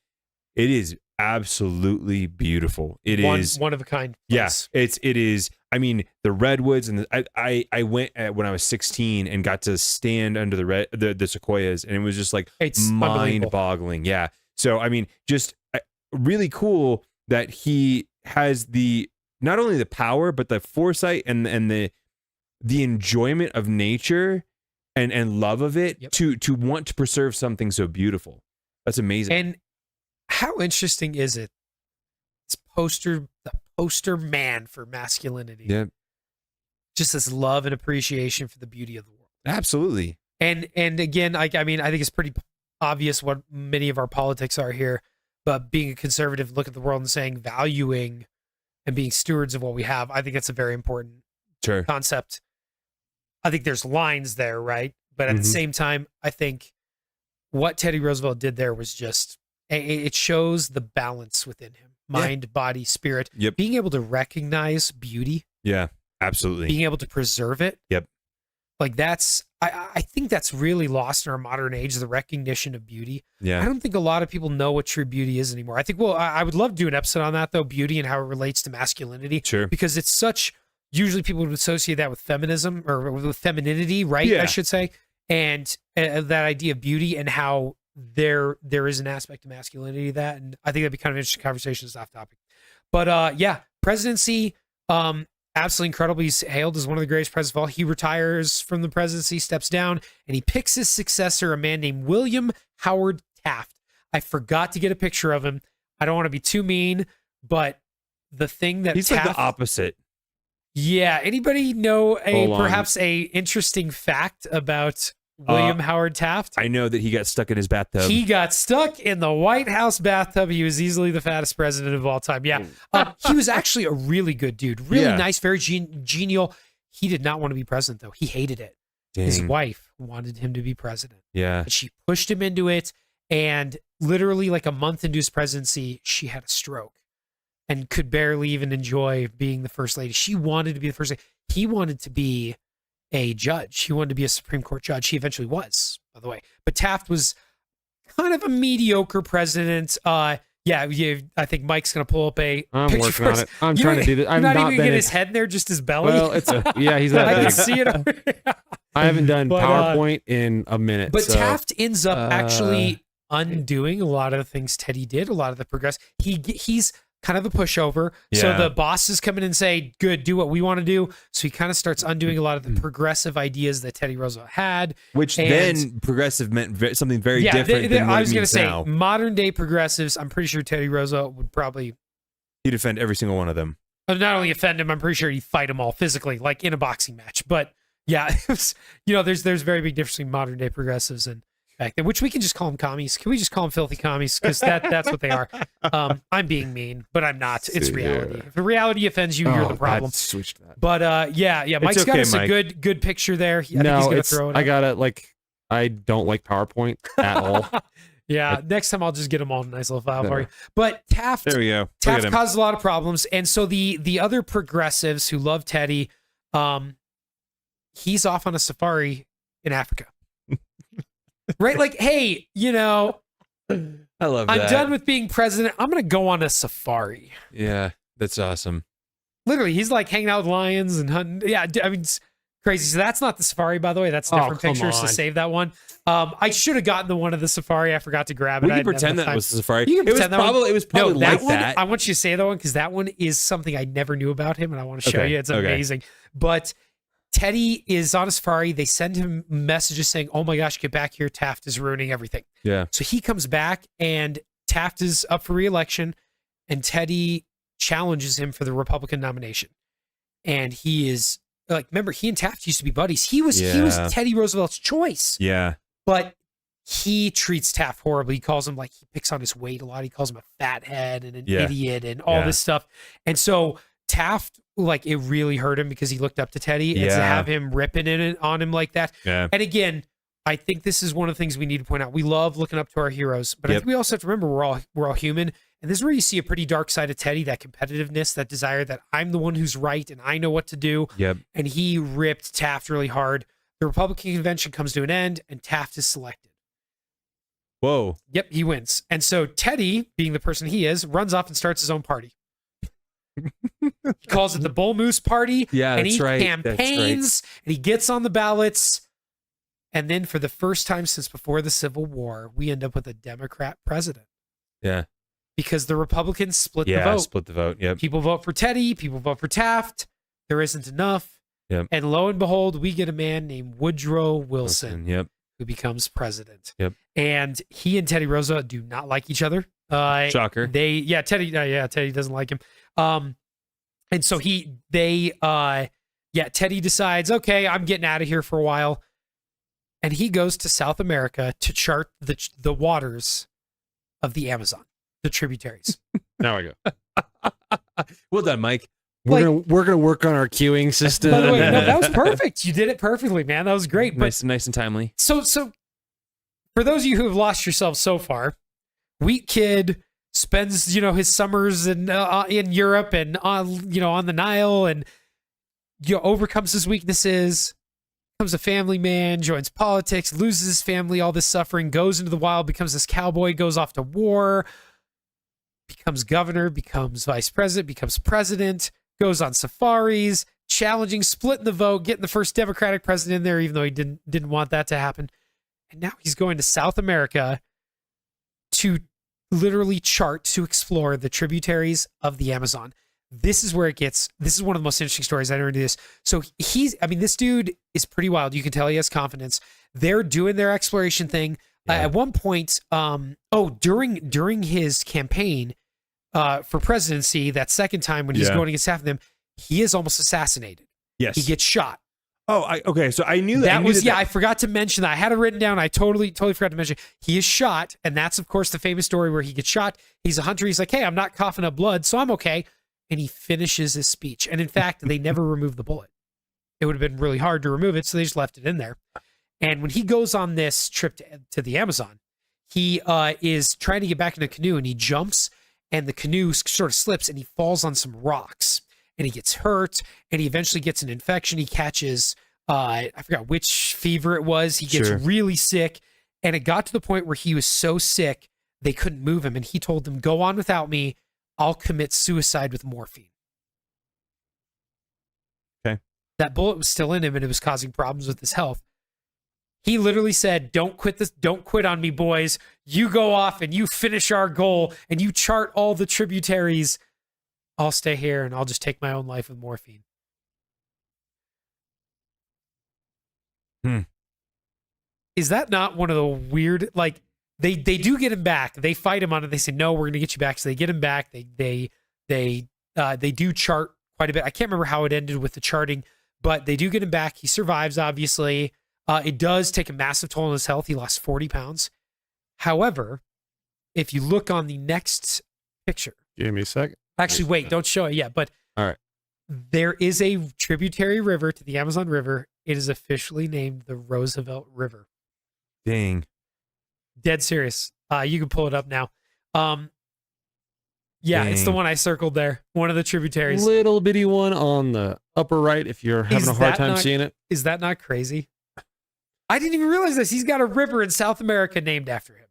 it is absolutely beautiful. It is one of a kind. Yes, it is. I mean, the redwoods and I went when I was 16 and got to stand under the sequoias, and it was just like It's unbelievable. mind-boggling. Yeah. So I mean, just really cool that he has the not only the power but the foresight and the enjoyment of nature and love of it Yep. to want to preserve something so beautiful. That's amazing. And how interesting is it? It's the poster man for masculinity. Yeah, Just this love and appreciation for the beauty of the world. absolutely. And again, I think it's pretty obvious what many of our politics are here. But being a conservative, look at the world and saying, valuing and being stewards of what we have, I think that's a very important Sure. concept. I think there's lines there, right? But at the Mhm. same time, I think what Teddy Roosevelt did there was just, it shows the balance within him, mind, body, spirit. Yep. Being able to recognize beauty, Yeah, absolutely. being able to preserve it. Yep. Like that's, I think that's really lost in our modern age, the recognition of beauty. I Yeah. don't think a lot of people know what true beauty is anymore. I think, well, I would love to do an episode on that though, beauty and how it relates to masculinity, Sure. because it's such, usually people would associate that with feminism or with femininity, right? Yeah. I should say. And that idea of beauty and how there is an aspect of masculinity to that. And I think that'd be kind of an interesting conversation. It's off topic. But yeah, presidency, absolutely incredible. He's hailed as one of the greatest presidents of all. He retires from the presidency, steps down, and he picks his successor, a man named William Howard Taft. I forgot to get a picture of him. I don't want to be too mean, but the thing that He's Taft, like the opposite. yeah. Anybody know Hold on. perhaps a interesting fact about William Howard Taft? I know that he got stuck in his bathtub. He got stuck in the White House bathtub. He was easily the fattest president of all time. Yeah. He was actually a really good dude. Really Yeah. nice, very genial. He did not want to be president, though. He hated it. His Dang. wife wanted him to be president. Yeah. And she pushed him into it. And literally, like a month into his presidency, she had a stroke and could barely even enjoy being the first lady. She wanted to be the first lady. He wanted to be a judge. He wanted to be a Supreme Court judge. He eventually was, by the way. But Taft was kind of a mediocre president. I think Mike's going to pull up a I'm picture working for on us. it. I'm You trying know, to do this. You're I'm not not even been get in- his head in there, just his belly. Well, he's that I can big. see it. I haven't done But, PowerPoint in a minute. But so, Taft ends up actually undoing a lot of the things Teddy did, a lot of the progress. He's kind of the pushover. So the bosses come in and say, good, do what we want to do. So he kind of starts undoing a lot of the progressive ideas that Teddy Roosevelt had. Which then progressive meant something very different than what I was going to say, now. modern day progressives, I'm pretty sure Teddy Roosevelt would probably... He'd defend every single one of them. Not only offend him, I'm pretty sure he'd fight them all physically, like in a boxing match. But yeah, there's very big difference between modern day progressives and back then, which we can just call them commies. Can we just call them filthy commies? Because that's what they are. I'm being mean, but I'm not. It's reality. If the reality offends you, you're the problem. Switch to that. But Mike's got us a good picture there. I think he's gonna throw it I up. got it. I don't like PowerPoint at all. Yeah, next time I'll just get them all in a nice little file for you. But Taft, there we go. Taft caused a lot of problems, and so the other progressives who love Teddy, he's off on a safari in Africa. Right? Like, hey, I love that. I'm done with being president. I'm going to go on a safari. Yeah, that's awesome. Literally, he's like hanging out with lions and hunting. Yeah, I mean, it's crazy. So that's not the safari, by the way. That's different pictures. So save that one. I should have gotten the one of the safari. I forgot to grab it. We can pretend that was the safari. You can pretend it was probably no, like one, that. I want you to say that one because that one is something I never knew about him, and I want to show you. It's amazing. But Teddy is on a safari. They send him messages saying, oh my gosh, get back here. Taft is ruining everything. Yeah. So he comes back and Taft is up for re-election and Teddy challenges him for the Republican nomination. And he is like, remember, he and Taft used to be buddies. He was Teddy Roosevelt's choice. Yeah. But he treats Taft horribly. He calls him like, he picks on his weight a lot. He calls him a fathead and an idiot and all this stuff. And so Taft, like, it really hurt him because he looked up to Teddy and to have him ripping on him like that. Yeah. And again, I think this is one of the things we need to point out. We love looking up to our heroes, but I think we also have to remember we're all human. And this is where you see a pretty dark side of Teddy, that competitiveness, that desire that I'm the one who's right and I know what to do. Yep. And he ripped Taft really hard. The Republican convention comes to an end and Taft is selected. Whoa. Yep, he wins. And so Teddy, being the person he is, runs off and starts his own party. He calls it the Bull Moose Party. Yeah, and he right. campaigns and he gets on the ballots. And then for the first time since before the Civil War, we end up with a Democrat president. Yeah. Because the Republicans split the vote. Yeah, split the vote. Yep. People vote for Teddy. People vote for Taft. There isn't enough. Yep. And lo and behold, we get a man named Woodrow Wilson. Yep. Who becomes president. Yep. And he and Teddy Roosevelt do not like each other. Shocker. Teddy doesn't like him. And so Teddy decides, okay, I'm getting out of here for a while. And he goes to South America to chart the waters of the Amazon, the tributaries. Now I go. Well done, Mike. We're gonna work on our queuing system. By the way, no, that was perfect. You did it perfectly, man. That was great. Nice and timely. So for those of you who have lost yourselves so far, Wheat Kid spends his summers in Europe and on the Nile, and overcomes his weaknesses, becomes a family man, joins politics, loses his family, all this suffering, goes into the wild, becomes this cowboy, goes off to war, becomes governor, becomes vice president, becomes president, goes on safaris, challenging, splitting the vote, getting the first Democratic president in there, even though he didn't want that to happen. And now he's going to South America to literally to explore the tributaries of the Amazon. This is one of the most interesting stories. I never knew this. So this dude is pretty wild. You can tell he has confidence. They're doing their exploration thing. At one point, during his campaign for presidency, that second time when he's going against half of them, he is almost assassinated. Yes. He gets shot. Oh, okay. So I knew that. I forgot to mention that. I had it written down. I totally forgot to mention. He is shot, and that's, of course, the famous story where he gets shot. He's a hunter. He's like, hey, I'm not coughing up blood, so I'm okay. And he finishes his speech. And in fact, they never removed the bullet. It would have been really hard to remove it, so they just left it in there. And when he goes on this trip to the Amazon, he is trying to get back in a canoe, and he jumps, and the canoe sort of slips, and he falls on some rocks. And he gets hurt, and he eventually gets an infection. He catches, I forgot which fever it was. He gets really sick, and it got to the point where he was so sick, they couldn't move him. And he told them, go on without me. I'll commit suicide with morphine. Okay. That bullet was still in him, and it was causing problems with his health. He literally said, don't quit on me, boys. You go off, and you finish our goal, and you chart all the tributaries I'll stay here and I'll just take my own life with morphine. Is that not one of the weird, like, they do get him back. They fight him on it. They say, no, we're going to get you back. So they get him back. They do chart quite a bit. I can't remember how it ended with the charting, but they do get him back. He survives, obviously. It does take a massive toll on his health. He lost 40 pounds. However, if you look on the next picture. Give me a second. Actually, wait, don't show it yet. But all right, there is a tributary river to the Amazon River. It is officially named the Roosevelt River. Dang. Dead serious. You can pull it up now. Yeah, it's the Dang. one I circled there. One of the tributaries. little bitty one on the upper right. If you're having Is a hard that time not- seeing it, Is that not crazy? I didn't even realize this. He's got a river in South America named after him.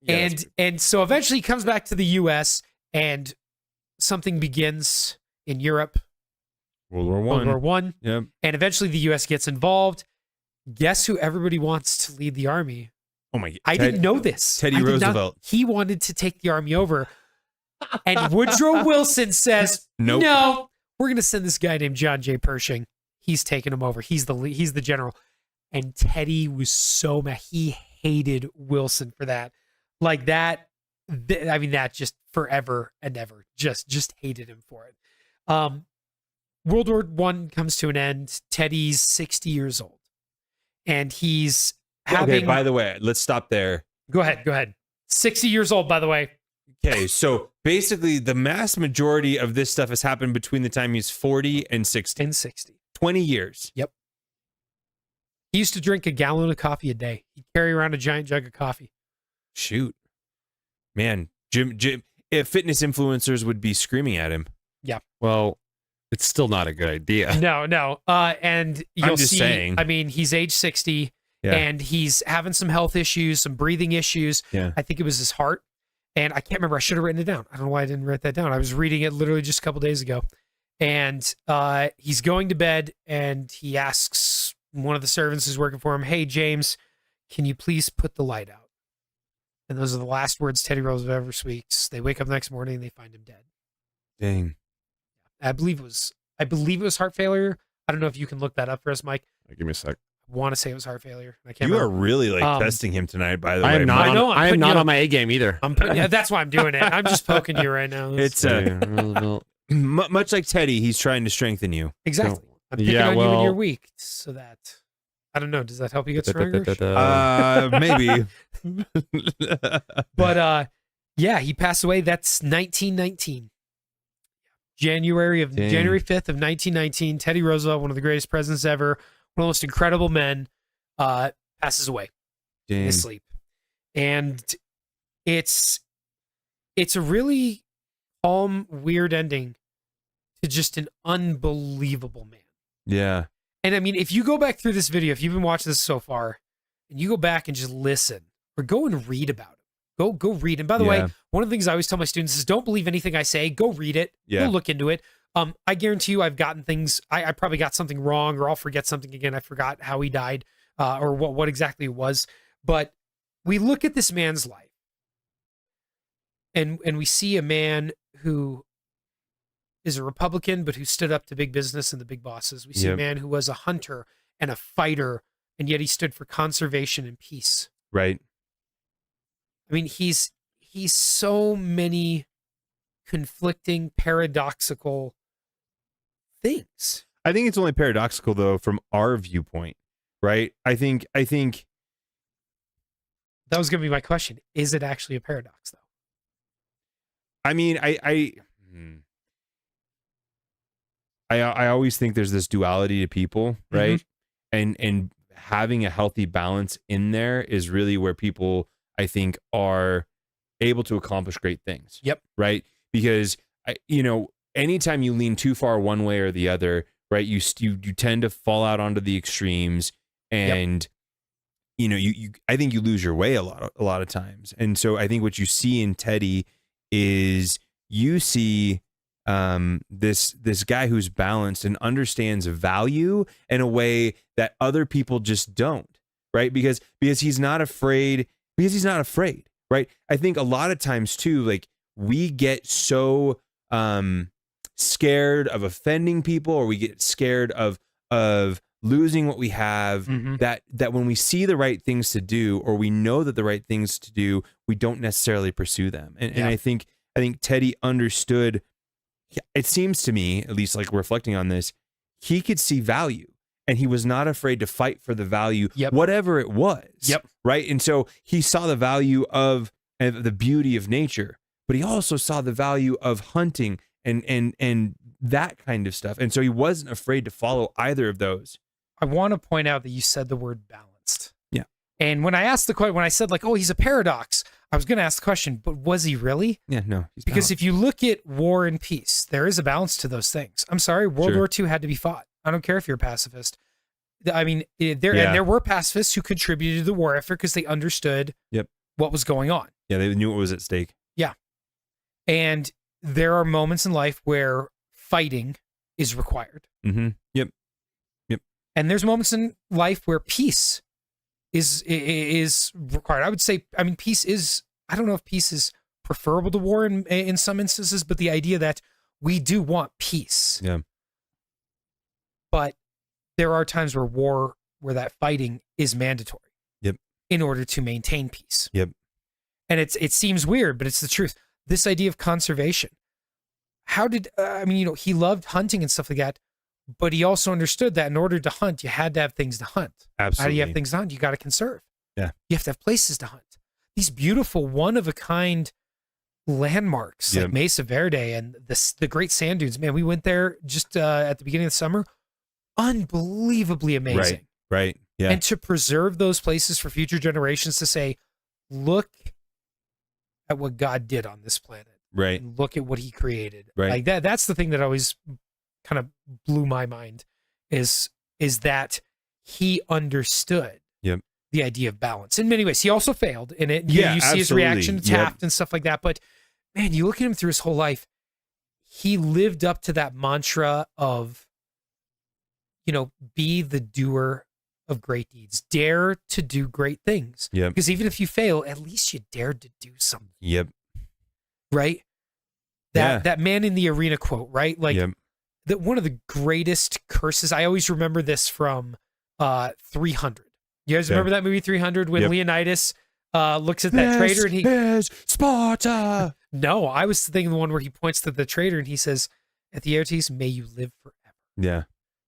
Yeah, and so eventually he comes back to the U.S. and something begins in Europe, World War World War One. One, Yep. and eventually the U.S. gets involved. Guess who everybody wants to lead the army? Oh my God. I didn't know this. Teddy I did not- Roosevelt. He wanted to take the army over. And Woodrow Wilson says, Nope. no, we're going to send this guy named John J. Pershing. He's taking him over. He's the general. And Teddy was so mad. He hated Wilson for that. Like that, that just forever and ever. Just hated him for it. World War I comes to an end. Teddy's 60 years old. And he's having... Okay, by the way, let's stop there. Go ahead. 60 years old, by the way. Okay, so basically the mass majority of this stuff has happened between the time he's 40 and 60. In 60. 20 years. Yep. He used to drink a gallon of coffee a day. He'd carry around a giant jug of coffee. Shoot. Man, Jim, if fitness influencers would be screaming at him. well, it's still not a good idea. No. And you'll just see, saying. I mean, he's age 60 Yeah. and he's having some health issues, some breathing issues. Yeah. I think it was his heart. And I can't remember. I should have written it down. I don't know why I didn't write that down. I was reading it literally just a couple days ago. And he's going to bed and he asks one of the servants who's working for him, hey, James, can you please put the light out? And those are the last words Teddy Roosevelt ever speaks. They wake up the next morning and they find him dead. Dang. I believe it was heart failure. I don't know if you can look that up for us, Mike. Give me a sec. I want to say it was heart failure. I can't You are remember. really like Um, testing him tonight, by the way. I am not. I know, I'm I am putting not you- on my A game either. That's why I'm doing it. I'm just poking you right now. It's Roosevelt. much like Teddy, he's trying to strengthen you. exactly. I'm picking Yeah, on you when well- you're weak, so that I don't know. Does that help you get stronger? Maybe. But yeah, he passed away. That's 1919. January 5th of 1919. Teddy Roosevelt, one of the greatest presidents ever, one of the most incredible men, passes away in Dang. his sleep. And it's a really calm, weird ending to just an unbelievable man. Yeah. And I mean, if you go back through this video, if you've been watching this so far, and you go back and just listen or go and read about it, go read. And by the way, Yeah. one of the things I always tell my students is don't believe anything I say. Go read it. Yeah. Go look into it. I guarantee you I've gotten things, I probably got something wrong or I'll forget something again. I forgot how he died or what exactly it was. But we look at this man's life and we see a man who is a Republican, but who stood up to big business and the big bosses. We see a Yep. man who was a hunter and a fighter, and yet he stood for conservation and peace. Right. I mean, he's so many conflicting, paradoxical things. I think it's only paradoxical though from our viewpoint, right? I think That was going to be my question. Is it actually a paradox, though? I mean, I always think there's this duality to people, right? And having a healthy balance in there is really where people, I think, are able to accomplish great things. Yep. Right? Because anytime you lean too far one way or the other, right, you tend to fall out onto the extremes, and you I think you lose your way a lot of times. And so I think what you see in Teddy is you see this guy who's balanced and understands value in a way that other people just don't, right? Because he's not afraid, right? I think a lot of times too, like we get so scared of offending people, or we get scared of losing what we have, that when we see the right things to do, or we know that the right things to do, we don't necessarily pursue them. And I think Teddy understood. It seems to me, at least like reflecting on this, he could see value, and he was not afraid to fight for the value, whatever it was. Right. And so he saw the value of the beauty of nature, but he also saw the value of hunting and that kind of stuff. And so he wasn't afraid to follow either of those. I want to point out that you said the word balanced. Yeah. And when I asked the question, when I said like, oh, he's a paradox, I was going to ask the question, but was he really? Yeah, no. Because if you look at war and peace, there is a balance to those things. I'm sorry, World War II had to be fought. I don't care if you're a pacifist. I mean, and there were pacifists who contributed to the war effort because they understood what was going on. Yeah, they knew what was at stake. Yeah. And there are moments in life where fighting is required. Yep. And there's moments in life where peace is required. I would say, I mean, peace is, I don't know if peace is preferable to war in some instances, but the idea that we do want peace. Yeah. But there are times where that fighting is mandatory. Yep. In order to maintain peace. Yep. And it seems weird, but it's the truth. This idea of conservation. How did, he loved hunting and stuff like that, but he also understood that in order to hunt, you had to have things to hunt. Absolutely. How do you have things to hunt? You got to conserve. Yeah. You have to have places to hunt. These beautiful, one-of-a-kind landmarks like Mesa Verde and the Great Sand Dunes. Man, we went there just at the beginning of the summer. Unbelievably amazing. Right. Yeah. And to preserve those places for future generations to say, look at what God did on this planet. Right. And look at what he created. Right. Like that's the thing that always kind of blew my mind is that he understood the idea of balance. In many ways, he also failed in it. You see his reaction to Taft and stuff like that. But man, you look at him through his whole life, he lived up to that mantra of, be the doer of great deeds. Dare to do great things. Yep. Because even if you fail, at least you dared to do something. Yep. Right? That man in the arena quote, right? Like that one of the greatest curses. I always remember this from 300. You guys remember that movie 300 when Leonidas looks at that traitor and he is Sparta. No, I was thinking the one where he points to the traitor and he says, Theodore, may you live forever. Yeah.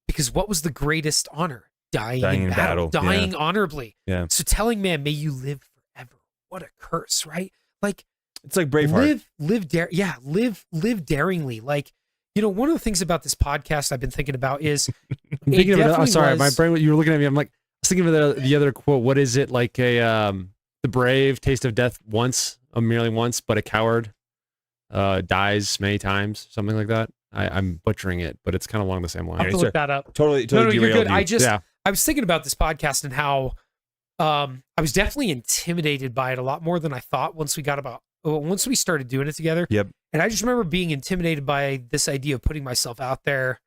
Because what was the greatest honor? Dying in battle. Dying honorably. Yeah. So telling man, may you live forever. What a curse, right? Like it's like Braveheart. Live daringly. Like, one of the things about this podcast I've been thinking about is my brain, you were looking at me. I'm like, I was thinking of the other quote. What is it? Like the brave taste of death merely once, but a coward dies many times. Something like that. I'm butchering it, but it's kind of along the same line. I have to look that up. Totally no, you're good. You. I was thinking about this podcast and how I was definitely intimidated by it a lot more than I thought once we started doing it together. Yep. And I just remember being intimidated by this idea of putting myself out there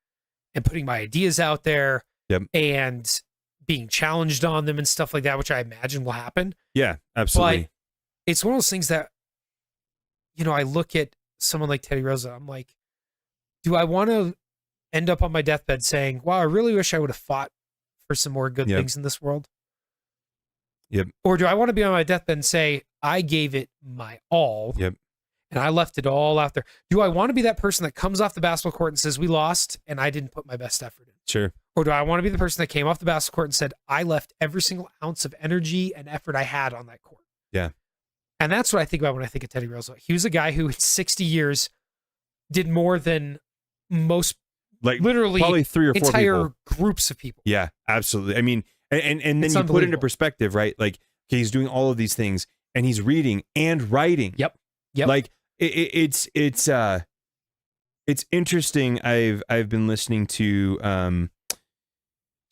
and putting my ideas out there and being challenged on them and stuff like that, which I imagine will happen. Yeah, absolutely. But it's one of those things that, I look at someone like Teddy Roosevelt, I'm like, do I want to end up on my deathbed saying, wow, I really wish I would have fought for some more good things in this world? Yep. Or do I want to be on my deathbed and say, I gave it my all and I left it all out there? Do I want to be that person that comes off the basketball court and says, we lost and I didn't put my best effort in? Sure. Or do I want to be the person that came off the basketball court and said, I left every single ounce of energy and effort I had on that court? Yeah. And that's what I think about when I think of Teddy Roosevelt. He was a guy who in 60 years did more than most, like literally probably 3 or 4 entire people. Groups of people. Yeah, absolutely. I mean, and then It's you put it into perspective, right? Like, okay, he's doing all of these things and he's reading and writing. Yep. Like it's interesting. I've been listening to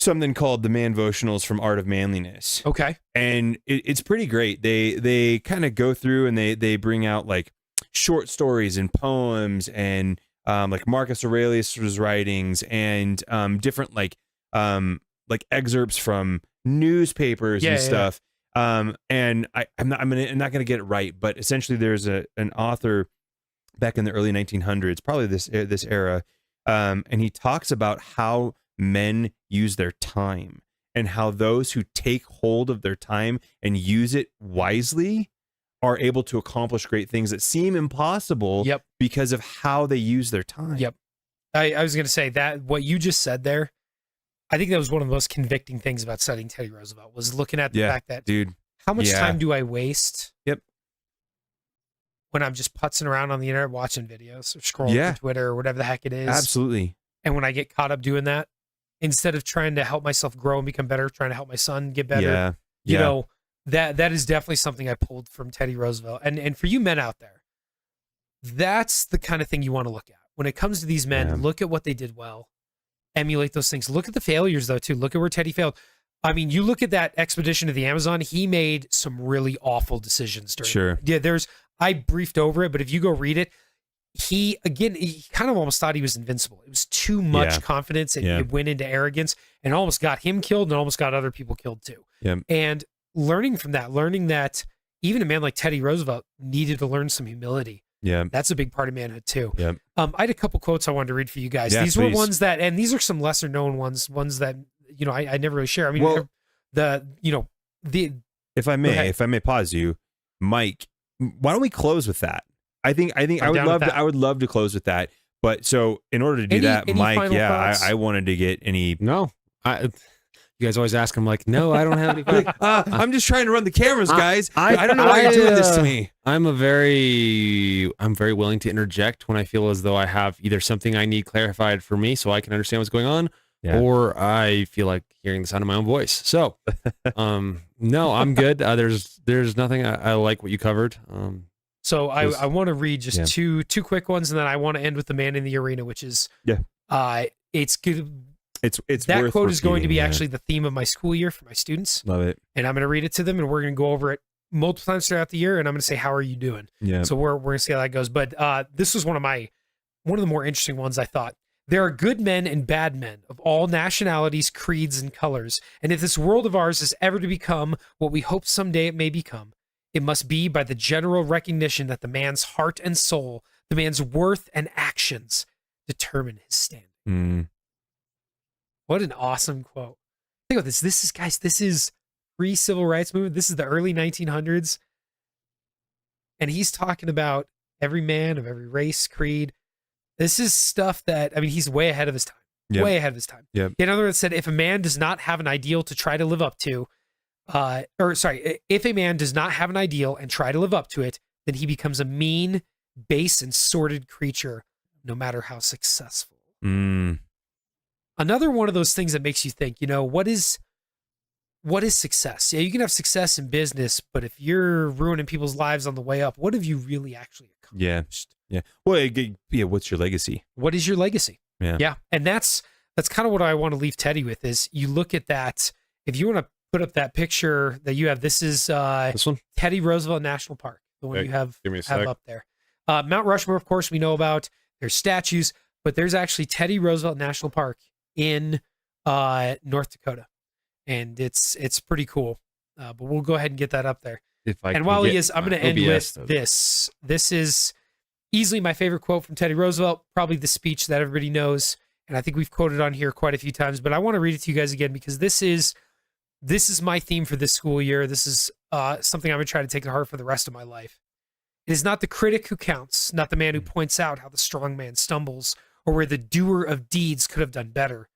something called the Manvotionals from Art of Manliness. Okay. And it's pretty great. They kind of go through and they bring out like short stories and poems and like Marcus Aurelius's writings and different like excerpts from newspapers and stuff. And I'm not gonna get it right, but essentially there's an author back in the early 1900s, probably this era, and he talks about how men use their time and how those who take hold of their time and use it wisely are able to accomplish great things that seem impossible because of how they use their time. Yep. I was going to say that what you just said there, I think that was one of the most convicting things about studying Teddy Roosevelt was looking at the fact that, dude, how much time do I waste? Yep. When I'm just putzing around on the internet watching videos or scrolling through Twitter or whatever the heck it is. Absolutely. And when I get caught up doing that, instead of trying to help myself grow and become better, trying to help my son get better, you know, that is definitely something I pulled from Teddy Roosevelt. And for you men out there, that's the kind of thing you want to look at. When it comes to these men, look at what they did well, emulate those things. Look at the failures, though, too. Look at where Teddy failed. I mean, you look at that expedition to the Amazon, he made some really awful decisions during it. Yeah, I briefed over it, but if you go read it, he kind of almost thought he was invincible. It was too much confidence, and it went into arrogance and almost got him killed and almost got other people killed too. And learning that even a man like Teddy Roosevelt needed to learn some humility. That's a big part of manhood too. I had a couple quotes I wanted to read for you guys. These were ones that, and these are some lesser known ones that, you know, I never really share. I mean, if I may pause you, Mike, why don't we close with that? I think I would love to close with that. But so in order to do that, Mike, I wanted to get any. No, you guys always ask him like, no, I don't have any. I'm just trying to run the cameras, guys. I don't know why you're doing this to me. I'm very willing to interject when I feel as though I have either something I need clarified for me so I can understand what's going on, or I feel like hearing the sound of my own voice. So, no, I'm good. There's nothing. I like what you covered. So I want to read just two quick ones, and then I want to end with the man in the arena, which is it's good. It's that worth quote is going to be repeating, actually the theme of my school year for my students. Love it. And I'm going to read it to them, and we're going to go over it multiple times throughout the year, and I'm going to say, how are you doing? So we're going to see how that goes. But this was one of the more interesting ones, I thought. There are good men and bad men of all nationalities, creeds, and colors. And if this world of ours is ever to become what we hope someday it may become, it must be by the general recognition that the man's heart and soul, the man's worth and actions determine his standing. What an awesome quote. Think about this. This is pre-civil rights movement. This is the early 1900s. And he's talking about every man of every race, creed. This is stuff that, I mean, he's way ahead of his time. Way ahead of his time. In other words, said, if a man does not have an ideal to try to live up to, if a man does not have an ideal and try to live up to it, then he becomes a mean, base, and sordid creature, no matter how successful. Another one of those things that makes you think, you know, what is success? Yeah, you can have success in business, but if you're ruining people's lives on the way up, what have you really actually accomplished? Well, what's your legacy? What is your legacy? Yeah. And that's kind of what I want to leave Teddy with is you look at that. If you want to put up that picture that you have, this is this one? Teddy Roosevelt National Park, the one you have up there. Mount Rushmore, of course, we know about. There's statues, but there's actually Teddy Roosevelt National Park in North Dakota, and it's pretty cool. But we'll go ahead and get that up there. And while he is, I'm going to end with this. This is easily my favorite quote from Teddy Roosevelt, probably the speech that everybody knows, and I think we've quoted on here quite a few times, but I want to read it to you guys again because this is my theme for this school year. This is something I'm going to try to take to heart for the rest of my life. It is not the critic who counts, not the man who points out how the strong man stumbles or where the doer of deeds could have done better.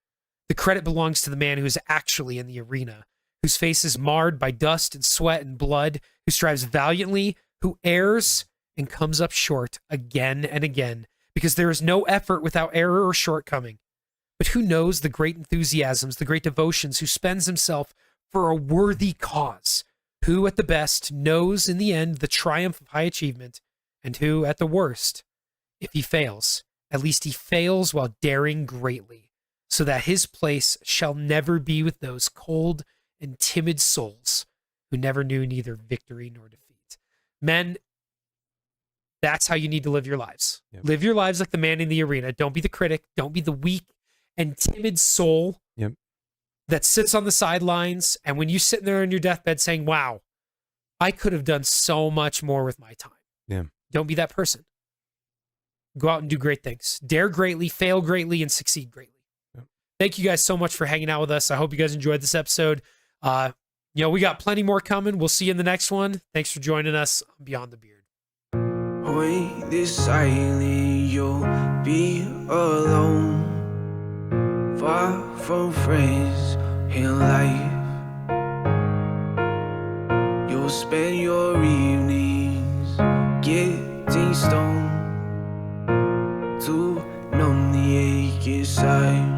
The credit belongs to the man who is actually in the arena, whose face is marred by dust and sweat and blood, who strives valiantly, who errs and comes up short again and again, because there is no effort without error or shortcoming. But who knows the great enthusiasms, the great devotions, who spends himself for a worthy cause, who at the best knows in the end the triumph of high achievement, and who at the worst, if he fails, at least he fails while daring greatly, so that his place shall never be with those cold and timid souls who never knew neither victory nor defeat. Men, that's how you need to live your lives. Live your lives like the man in the arena. Don't be the critic. Don't be the weak and timid soul that sits on the sidelines. And when you're sitting there on your deathbed saying, wow, I could have done so much more with my time. Don't be that person. Go out and do great things. Dare greatly, fail greatly, and succeed greatly. Yep. Thank you guys so much for hanging out with us. I hope you guys enjoyed this episode. We got plenty more coming. We'll see you in the next one. Thanks for joining us on Beyond the Beard. When this silent, you'll be alone, far from friends in life. You'll spend your evenings getting stoned to numb the ache inside.